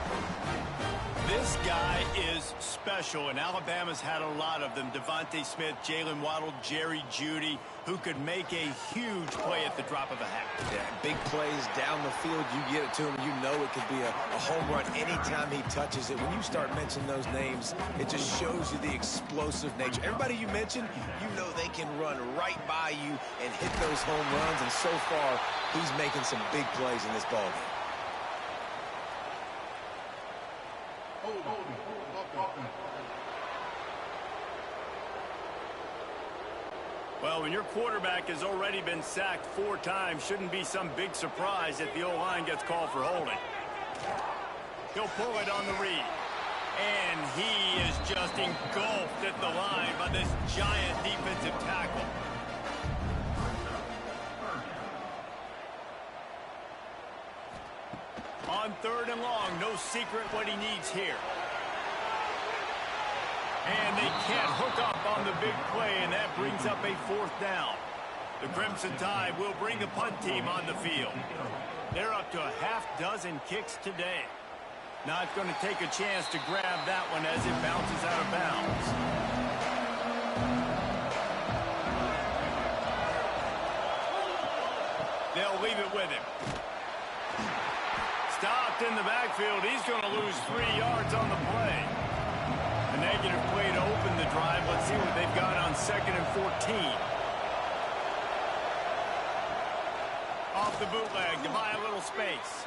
This guy is special, and Alabama's had a lot of them. Devontae Smith, Jalen Waddle, Jerry Jeudy, who could make a huge play at the drop of a hat. Yeah, big plays down the field. You get it to him, you know it could be a home run anytime he touches it. When you start mentioning those names, it just shows you the explosive nature. Everybody you mentioned, you know they can run right by you and hit those home runs, and so far, he's making some big plays in this ballgame. Well, when your quarterback has already been sacked 4 times, shouldn't be some big surprise that the O-line gets called for holding. He'll pull it on the read. And he is just engulfed at the line by this giant defensive tackle. On 3rd and long, no secret what he needs here. And they can't hook up on the big play, and that brings up a 4th down. The Crimson Tide will bring the punt team on the field. They're up to a half-dozen kicks today. Not going to take a chance to grab that one as it bounces out of bounds. They'll leave it with him. Stopped in the backfield. He's going to lose 3 yards on the play. A negative play to open the drive. Let's see what they've got on 2nd and 14. Off the bootleg to buy a little space.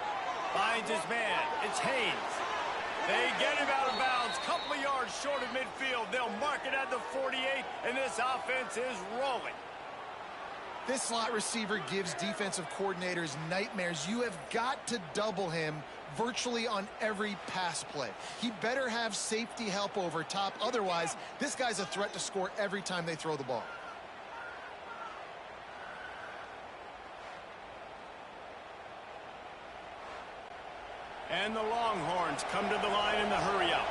Finds his man. It's Haynes. They get him out of bounds. Couple of yards short of midfield. They'll mark it at the 48, and this offense is rolling. This slot receiver gives defensive coordinators nightmares. You have got to double him virtually on every pass play. He better have safety help over top. Otherwise, this guy's a threat to score every time they throw the ball. And the Longhorns come to the line in the hurry-up.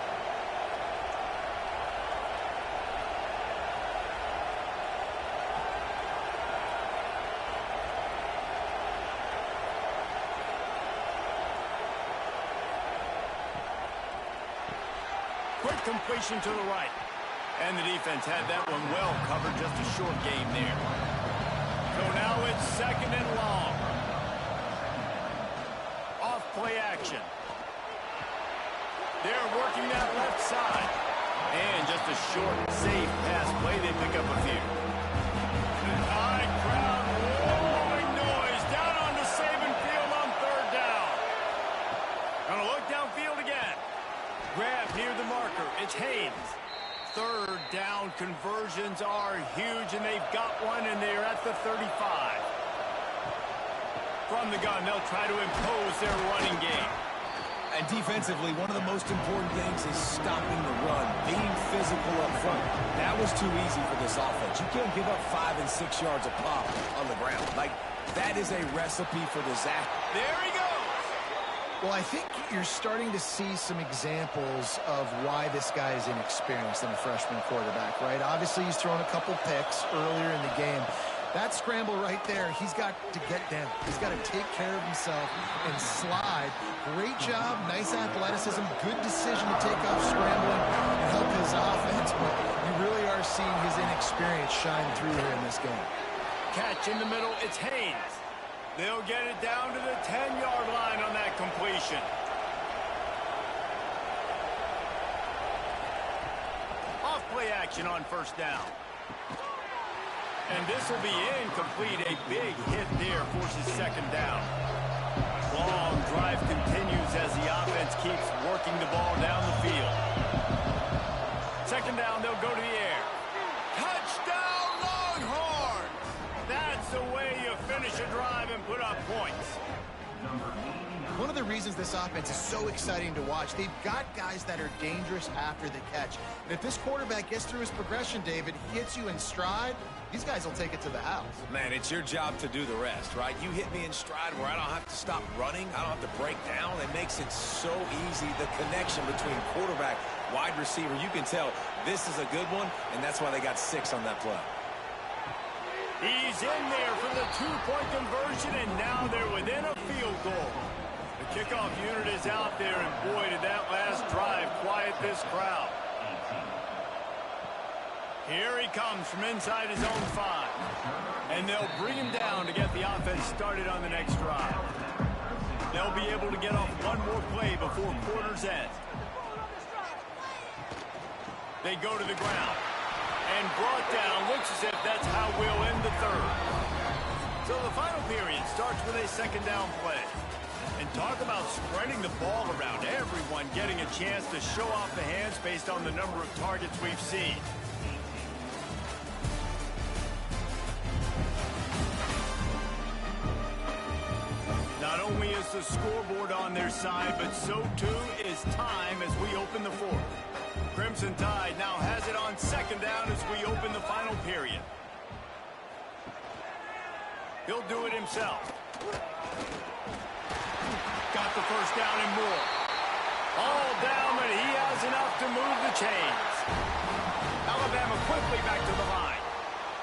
Quick completion to the right. And the defense had that one well covered, just a short game there. So now it's second and long. Off play action. They're working that left side. And just a short, safe pass play. They pick up a few. The high crowd roaring noise down onto Saban Field on third down. Gonna look downfield again. Grab near the marker. It's Haynes. Third down conversions are huge, and they've got one, and they're at the 35. From the gun, they'll try to impose their running game. And defensively, one of the most important things is stopping the run, being physical up front. That was too easy for this offense. You can't give up 5 and 6 yards a pop on the ground. Like, that is a recipe for disaster. There he goes. Well, I think you're starting to see some examples of why this guy is inexperienced in a freshman quarterback, right? Obviously, he's thrown a couple picks earlier in the game. That scramble right there, he's got to get down. He's got to take care of himself and slide. Great job, nice athleticism, good decision to take off scrambling and help his offense, but you really are seeing his inexperience shine through here in this game. Catch in the middle, it's Haynes. They'll get it down to the 10-yard line on that completion. Off play action on first down. And this will be incomplete. A big hit there forces second down. Long drive continues as the offense keeps working the ball down the field. Second down, they'll go to the air. Touchdown, Longhorns! That's the way you finish a drive and put up points. One of the reasons this offense is so exciting to watch, they've got guys that are dangerous after the catch. And if this quarterback gets through his progression, David, hits you in stride, these guys will take it to the house. Man, it's your job to do the rest, right? You hit me in stride where I don't have to stop running. I don't have to break down. It makes it so easy, the connection between quarterback, wide receiver. You can tell this is a good one, and that's why they got 6 on that play. He's in there for the 2-point conversion, and now they're within a field goal. The kickoff unit is out there, and boy, did that last drive quiet this crowd. Here he comes from inside his own 5. And they'll bring him down to get the offense started on the next drive. They'll be able to get off one more play before quarter's end. They go to the ground. And brought down. Looks as if that's how we'll end the third. So the final period starts with a second down play. And talk about spreading the ball around. Everyone getting a chance to show off the hands based on the number of targets we've seen. Not only is the scoreboard on their side, but so too is time as we open the fourth. Crimson Tide now has it on second down as we open the final period. He'll do it himself. Got the first down and more. All down, but he has enough to move the chains. Alabama quickly back to the line.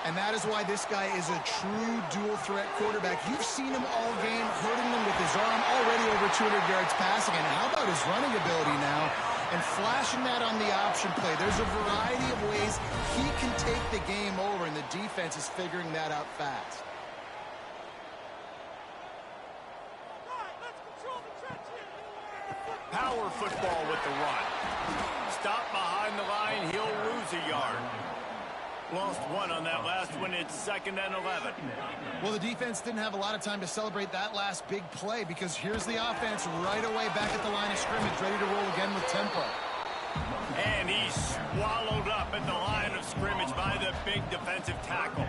And that is why this guy is a true dual-threat quarterback. You've seen him all game, hurting them with his arm, already over 200 yards passing. And how about his running ability now? And flashing that on the option play. There's a variety of ways he can take the game over, and the defense is figuring that out fast. Power football with the run. Stop behind the line, he'll lose a yard. Lost one on that last one. It's 2nd and 11. Well, the defense didn't have a lot of time to celebrate that last big play because here's the offense right away back at the line of scrimmage, ready to roll again with tempo. And he's swallowed up at the line of scrimmage by the big defensive tackle.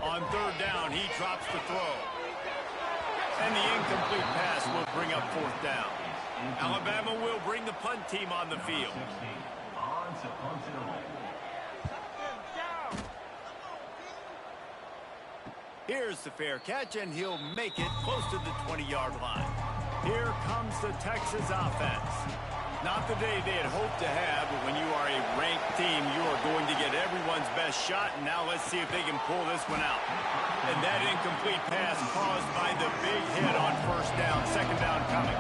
On 3rd down, he drops the throw. And the incomplete pass will bring up 4th down. Alabama will bring the punt team on the field. Here's the fair catch, and he'll make it close to the 20-yard line. Here comes the Texas offense. Not the day they had hoped to have, but when you are a ranked team, you are going to get everyone's best shot. And now let's see if they can pull this one out. And that incomplete pass caused by the big hit on 1st down, 2nd down coming.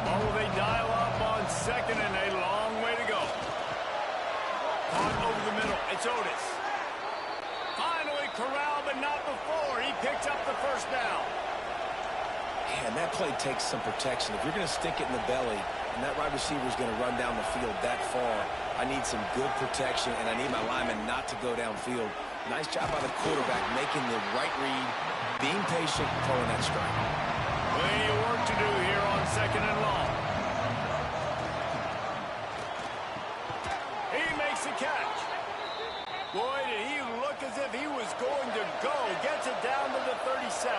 Oh, they dial up on 2nd and a long way to go. Caught over the middle. It's Otis. Finally corralled, but not before. He picks up the 1st down. And that play takes some protection. If you're going to stick it in the belly and that wide receiver is going to run down the field that far, I need some good protection, and I need my lineman not to go downfield. Nice job by the quarterback making the right read, being patient, throwing that strike. Plenty of work to do here on 2nd and long. He makes the catch. Boy, did he look as if he was going to go. Gets it down to the 37.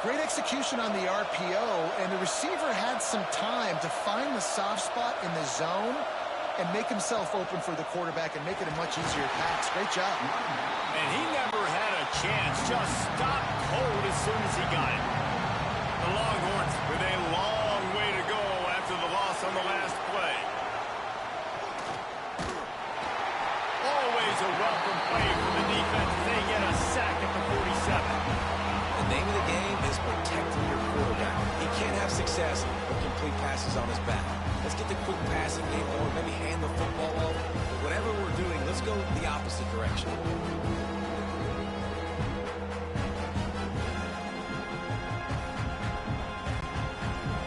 Great execution on the RPO, and the receiver had some time to find the soft spot in the zone and make himself open for the quarterback and make it a much easier pass. Great job. And he never had a chance. Just stopped cold as soon as he got it. The Longhorns with a long way to go after the loss on the last play. Always a welcome play for the defense. They get a sack at the 47. The name of the game is protecting your quarterback. He can't have success with complete passes on his back. Let's get the quick passing game going, maybe hand the football off. Whatever we're doing, let's go the opposite direction.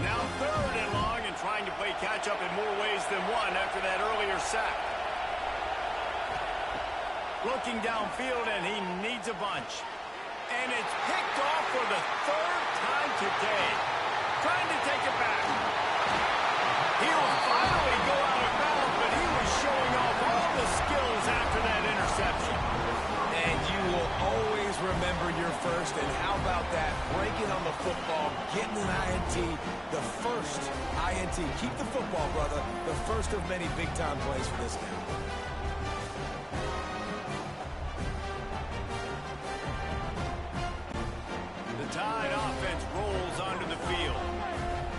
Now 3rd and long, and trying to play catch-up in more ways than one after that earlier sack. Looking downfield, and he needs a bunch. And it's picked off for the 3rd time today. Trying to take it back. He'll finally go out of bounds, but he was showing off all the skills after that interception. And you will always remember your first. And how about that? Breaking on the football, getting an INT, the first INT. Keep the football, brother. The first of many big-time plays for this guy. Tide offense rolls onto the field.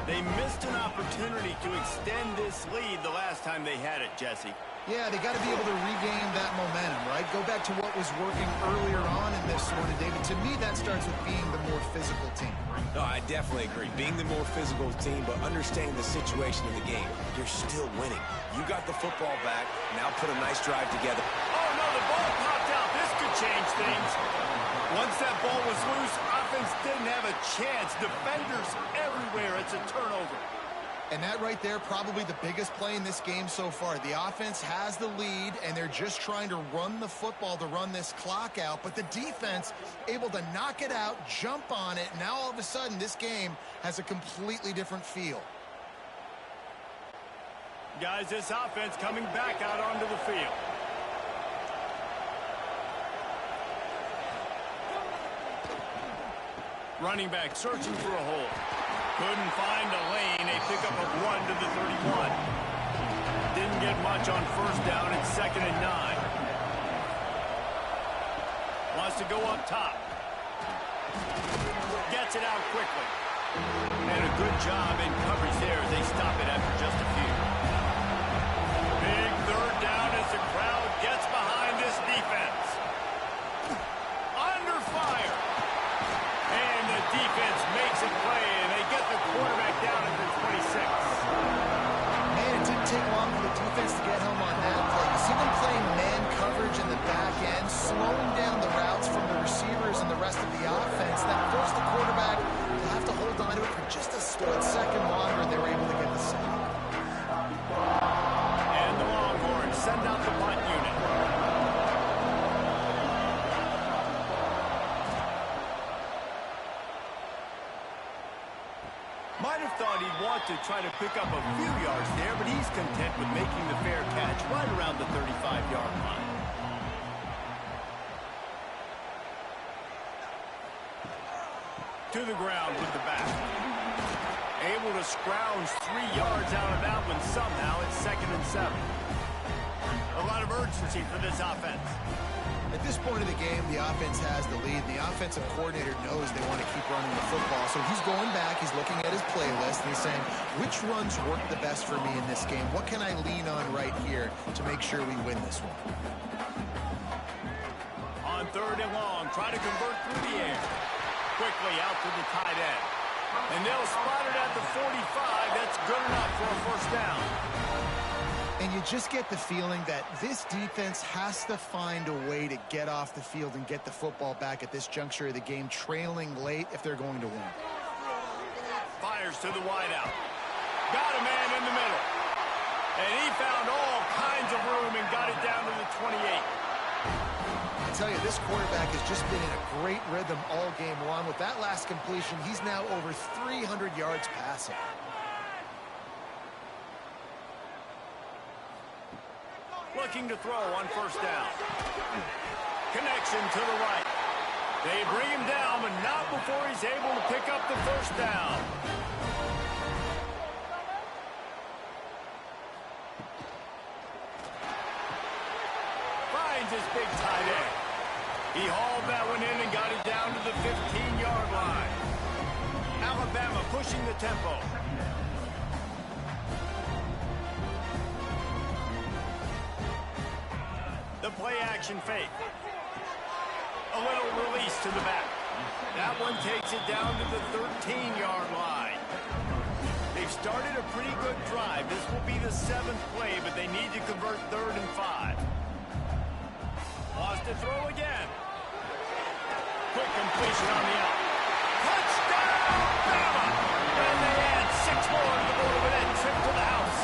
They missed an opportunity to extend this lead the last time they had it, Jesse. Yeah, they got to be able to regain that momentum, right? Go back to what was working earlier on in this one, and David, to me, that starts with being the more physical team. No, I definitely agree. Being the more physical team, but understanding the situation of the game. You're still winning. You got the football back. Now put a nice drive together. Oh, no, the ball popped out. This could change things. Once that ball was loose, offense didn't have a chance. Defenders everywhere. It's a turnover. And that right there, probably the biggest play in this game so far. The offense has the lead, and they're just trying to run the football to run this clock out. But the defense able to knock it out, jump on it. Now all of a sudden, this game has a completely different feel. Guys, this offense coming back out onto the field. Running back searching for a hole. Couldn't find a lane. A pickup of 1 to the 31. Didn't get much on 1st down. It's 2nd and 9. Wants to go up top. Gets it out quickly. And a good job in coverage there as they stop it after just a few. Big 3rd down as the crowd gets behind this defense. Under fire. And the defense makes it play, and they get the quarterback down at the 26. Man, it didn't take long for the defense to get home on that play. You see them playing man coverage in the back end, slowing down the routes from the receivers and the rest of the offense. That forced the quarterback to have to hold on to it for just a split second longer, and they were able to get the sack. And Might have thought he'd want to try to pick up a few yards there, but he's content with making the fair catch right around the 35-yard line. To the ground with the back. Able to scrounge 3 yards out of that one somehow. It's 2nd and 7. A lot of urgency for this offense. At this point of the game, the offense has the lead. The offensive coordinator knows they want to keep running the football. So he's going back, he's looking at his playlist, and he's saying, which runs work the best for me in this game? What can I lean on right here to make sure we win this one? On 3rd and long, try to convert through the air. Quickly out to the tight end. And they'll spot it at the 45. That's good enough for a first down. And you just get the feeling that this defense has to find a way to get off the field and get the football back at this juncture of the game, trailing late if they're going to win. Fires to the wideout. Got a man in the middle. And he found all kinds of room and got it down to the 28. I tell you, this quarterback has just been in a great rhythm all game long. With that last completion, he's now over 300 yards passing. Looking to throw on first down. Connection to the right. They bring him down, but not before he's able to pick up the first down. Finds his big tight end. He hauled that one in and got it down to the 15-yard line. Alabama pushing the tempo. The play-action fake. A little release to the back. That one takes it down to the 13-yard line. They've started a pretty good drive. This will be the 7th play, but they need to convert 3rd and 5. Wants to throw again. Quick completion on the out. Touchdown, Bama! And they add 6 more to the board with that trip to the house.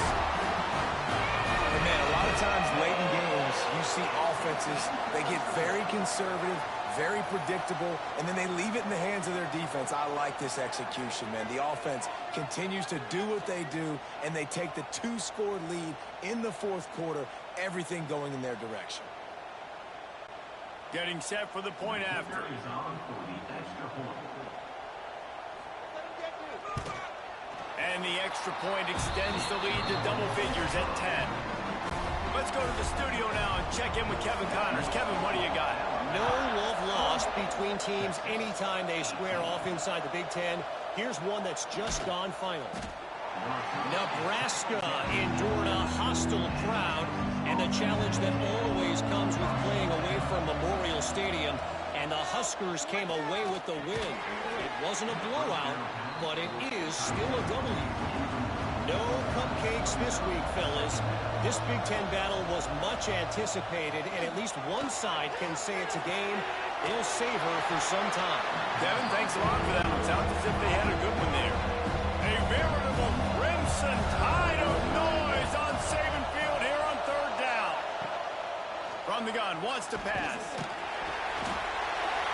And man, a lot of times late in games, you see offenses, they get very conservative, very predictable, and then they leave it in the hands of their defense. I like this execution, man. The offense continues to do what they do, and they take the 2-score lead in the 4th quarter, everything going in their direction. Getting set for the point after. And the extra point extends the lead to double figures at 10. Let's go to the studio now and check in with Kevin Connors. Kevin, what do you got? No love lost between teams anytime they square off inside the Big Ten. Here's one that's just gone final. Nebraska endured a hostile crowd and the challenge that always comes with playing away from Memorial Stadium, and the Huskers came away with the win. It wasn't a blowout, but it is still a W. No cupcakes this week, fellas. This Big Ten battle was much anticipated, and at least one side can say it's a game they'll savor for some time. Kevin, thanks a lot for that one. Sounds as if they had a good one there. A veritable crimson tide of noise on Saban Field here on 3rd down. From the gun, wants to pass.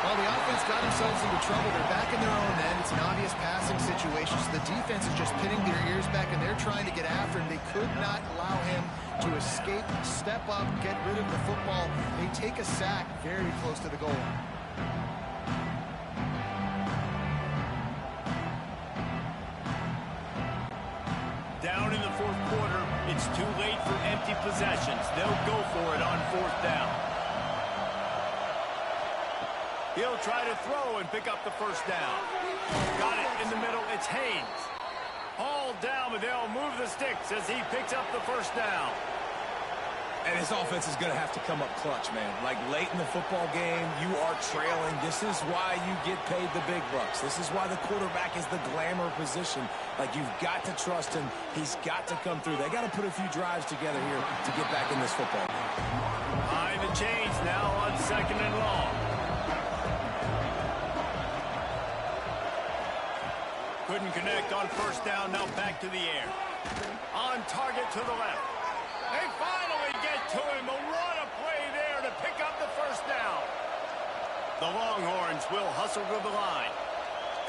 Well, the offense got themselves into trouble. They're back in their own end. It's an obvious passing situation. So the defense is just pinning their ears back, and they're trying to get after him. They could not allow him to escape, step up, get rid of the football. They take a sack very close to the goal line. Down in the 4th quarter, it's too late for empty possessions. They'll go for it on 4th down. He'll try to throw and pick up the first down. Got it in the middle. It's Haynes. Hauled down, but they'll move the sticks as he picks up the first down. And his offense is going to have to come up clutch, man. Like late in the football game, you are trailing. This is why you get paid the big bucks. This is why the quarterback is the glamour position. Like, you've got to trust him. He's got to come through. They got to put a few drives together here to get back in this football game. Behind the chains now on 2nd and long. Couldn't connect on first down. Now back to the air. On target to the left. They finally get to him, but what a play there to pick up the first down. The Longhorns will hustle to the line.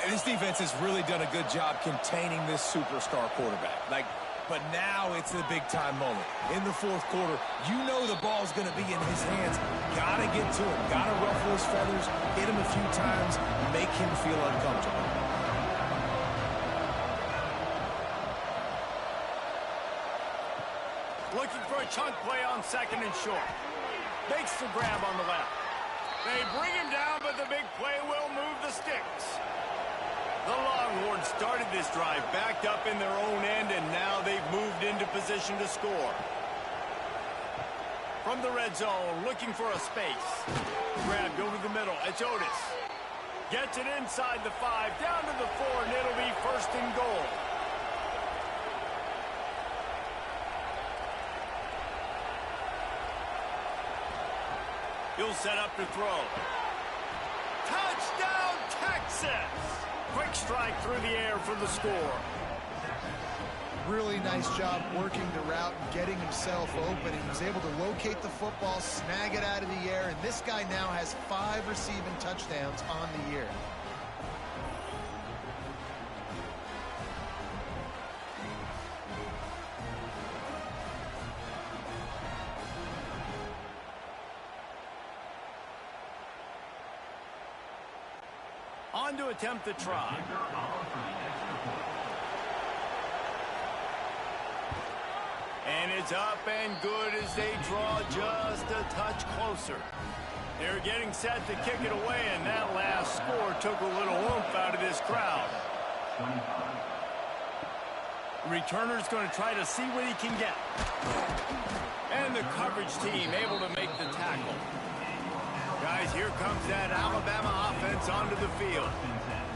And this defense has really done a good job containing this superstar quarterback. But now it's the big-time moment. In the fourth quarter, you know the ball's going to be in his hands. Got to get to him. Got to ruffle his feathers, hit him a few times, make him feel uncomfortable. Looking for a chunk play on second and short. Makes the grab on the left. They bring him down, but the big play will move the sticks. The Longhorns started this drive backed up in their own end, and now they've moved into position to score. From the red zone, looking for a space. Grabbed over the middle. It's Otis. Gets it inside the 5, down to the 4, and it'll be first and goal. He'll set up to throw. Touchdown, Texas! Quick strike through the air for the score. Really nice job working the route and getting himself open. He was able to locate the football, snag it out of the air, and this guy now has 5 receiving touchdowns on the year. On to attempt the try. And it's up and good as they draw just a touch closer. They're getting set to kick it away, and that last score took a little oomph out of this crowd. The returner's going to try to see what he can get. And the coverage team able to make the tackle. Guys, here comes that Alabama offense onto the field.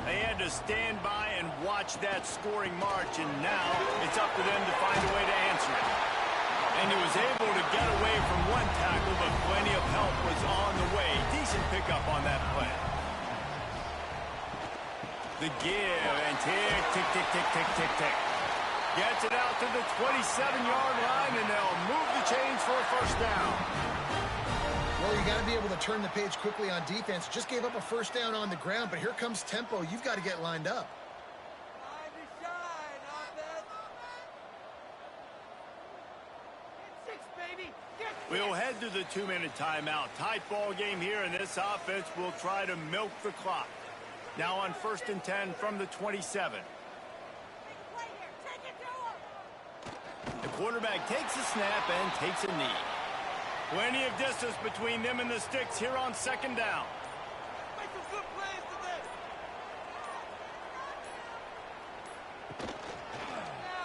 They had to stand by and watch that scoring march, and now it's up to them to find a way to answer it. And he was able to get away from one tackle, but plenty of help was on the way. Decent pickup on that play. The give, and tick, tick, tick, tick, tick, tick, tick. Gets it out to the 27-yard line, and they'll move the chains for a first down. Well, you got to be able to turn the page quickly on defense. Just gave up a first down on the ground, but here comes tempo. You've got to get lined up. We'll head to the 2-minute timeout. Tight ball game here, and this offense will try to milk the clock. Now on 1st and 10 from the 27. The quarterback takes a snap and takes a knee. Plenty of distance between them and the sticks here on 2nd down.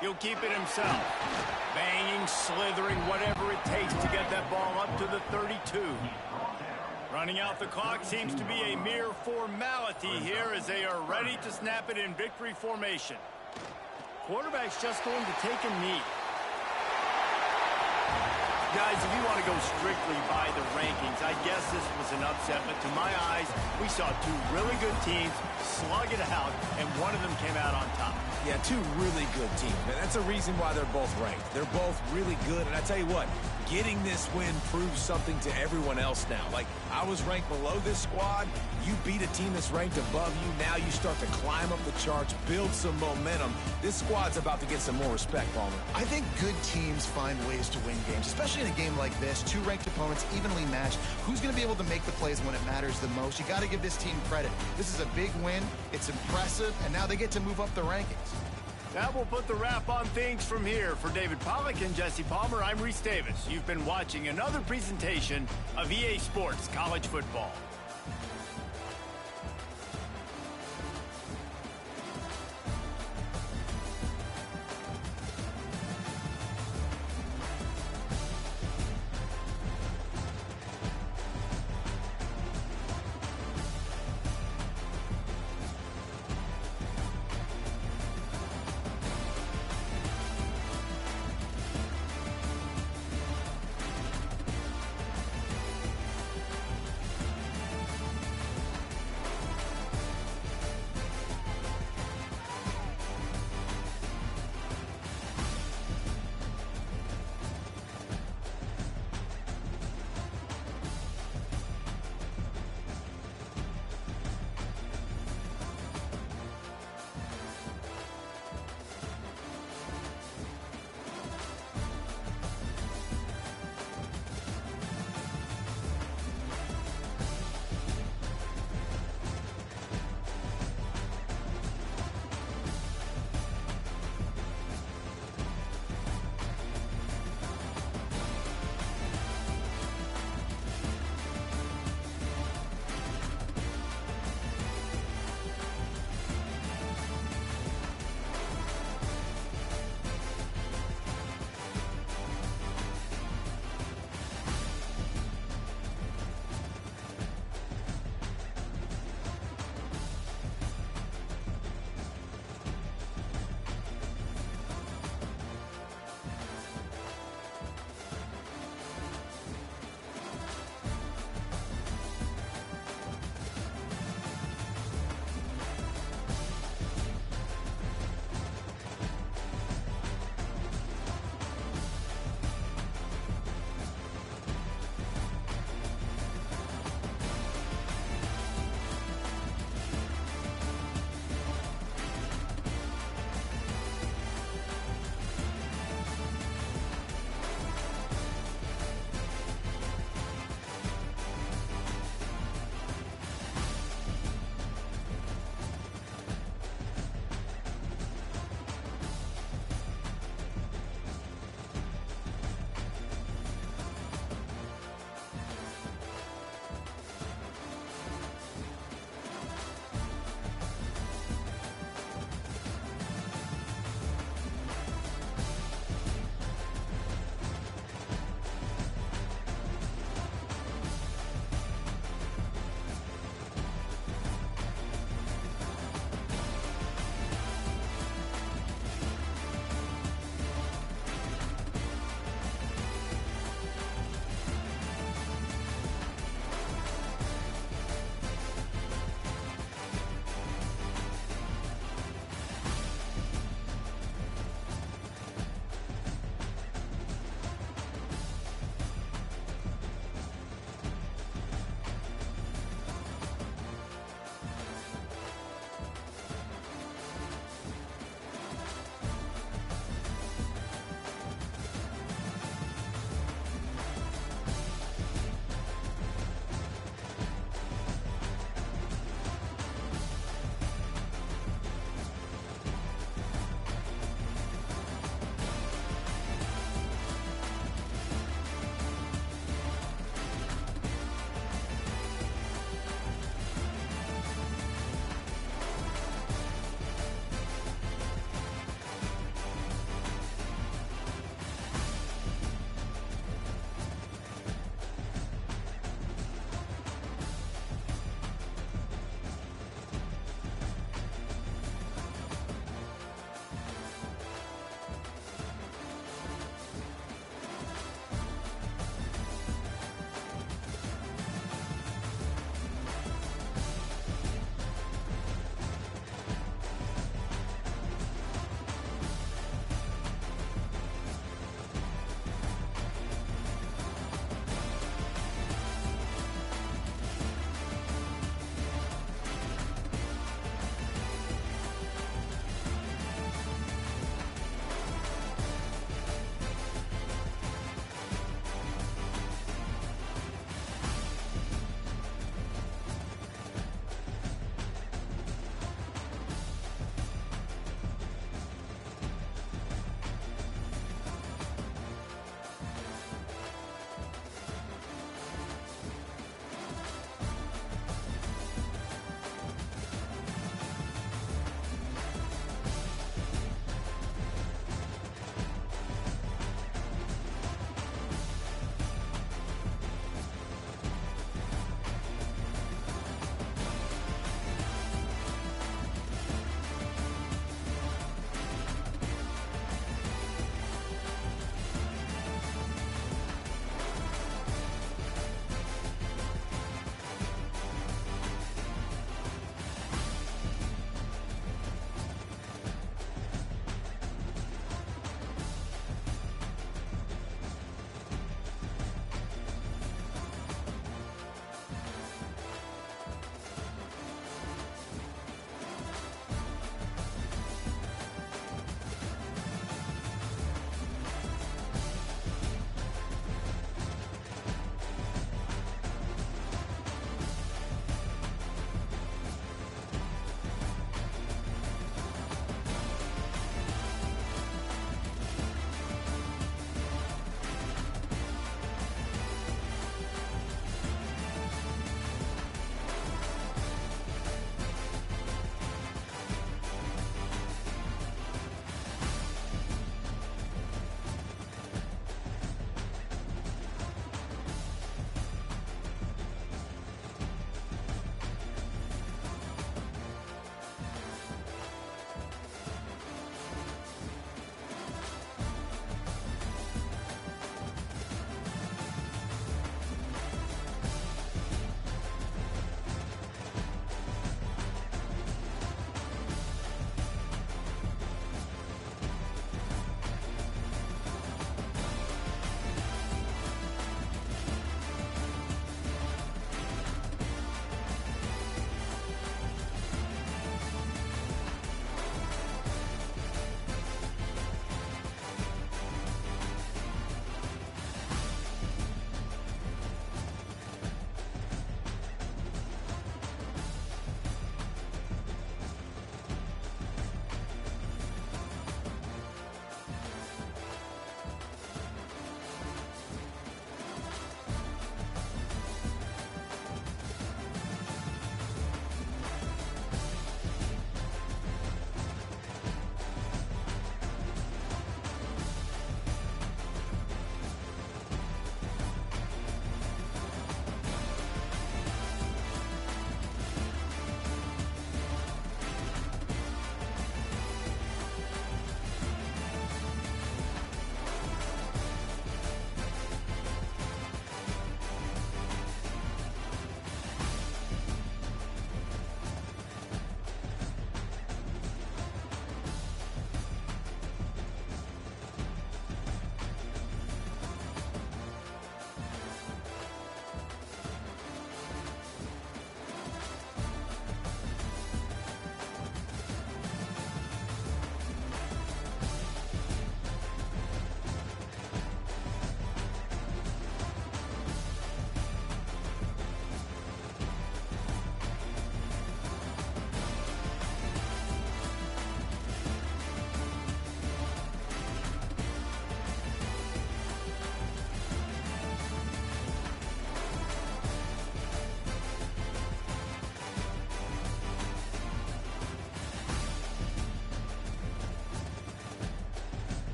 He'll keep it himself. Banging, slithering, whatever it takes to get that ball up to the 32. Running out the clock seems to be a mere formality here as they are ready to snap it in victory formation. Quarterback's just going to take a knee. Guys, if you want to go strictly by the rankings, I guess this was an upset, but to my eyes, we saw 2 really good teams slug it out, and one of them came out on top. Yeah, 2 really good teams. And that's a reason why they're both ranked. They're both really good, and I tell you what, getting this win proves something to everyone else now. Like, I was ranked below this squad. You beat a team that's ranked above you. Now you start to climb up the charts, build some momentum. This squad's about to get some more respect, Palmer. I think good teams find ways to win games, especially in a game like this. 2 ranked opponents evenly matched. Who's going to be able to make the plays when it matters the most? You got to give this team credit. This is a big win. It's impressive, and now they get to move up the rankings. That will put the wrap on things from here. For David Pollack and Jesse Palmer, I'm Reese Davis. You've been watching another presentation of EA Sports College Football.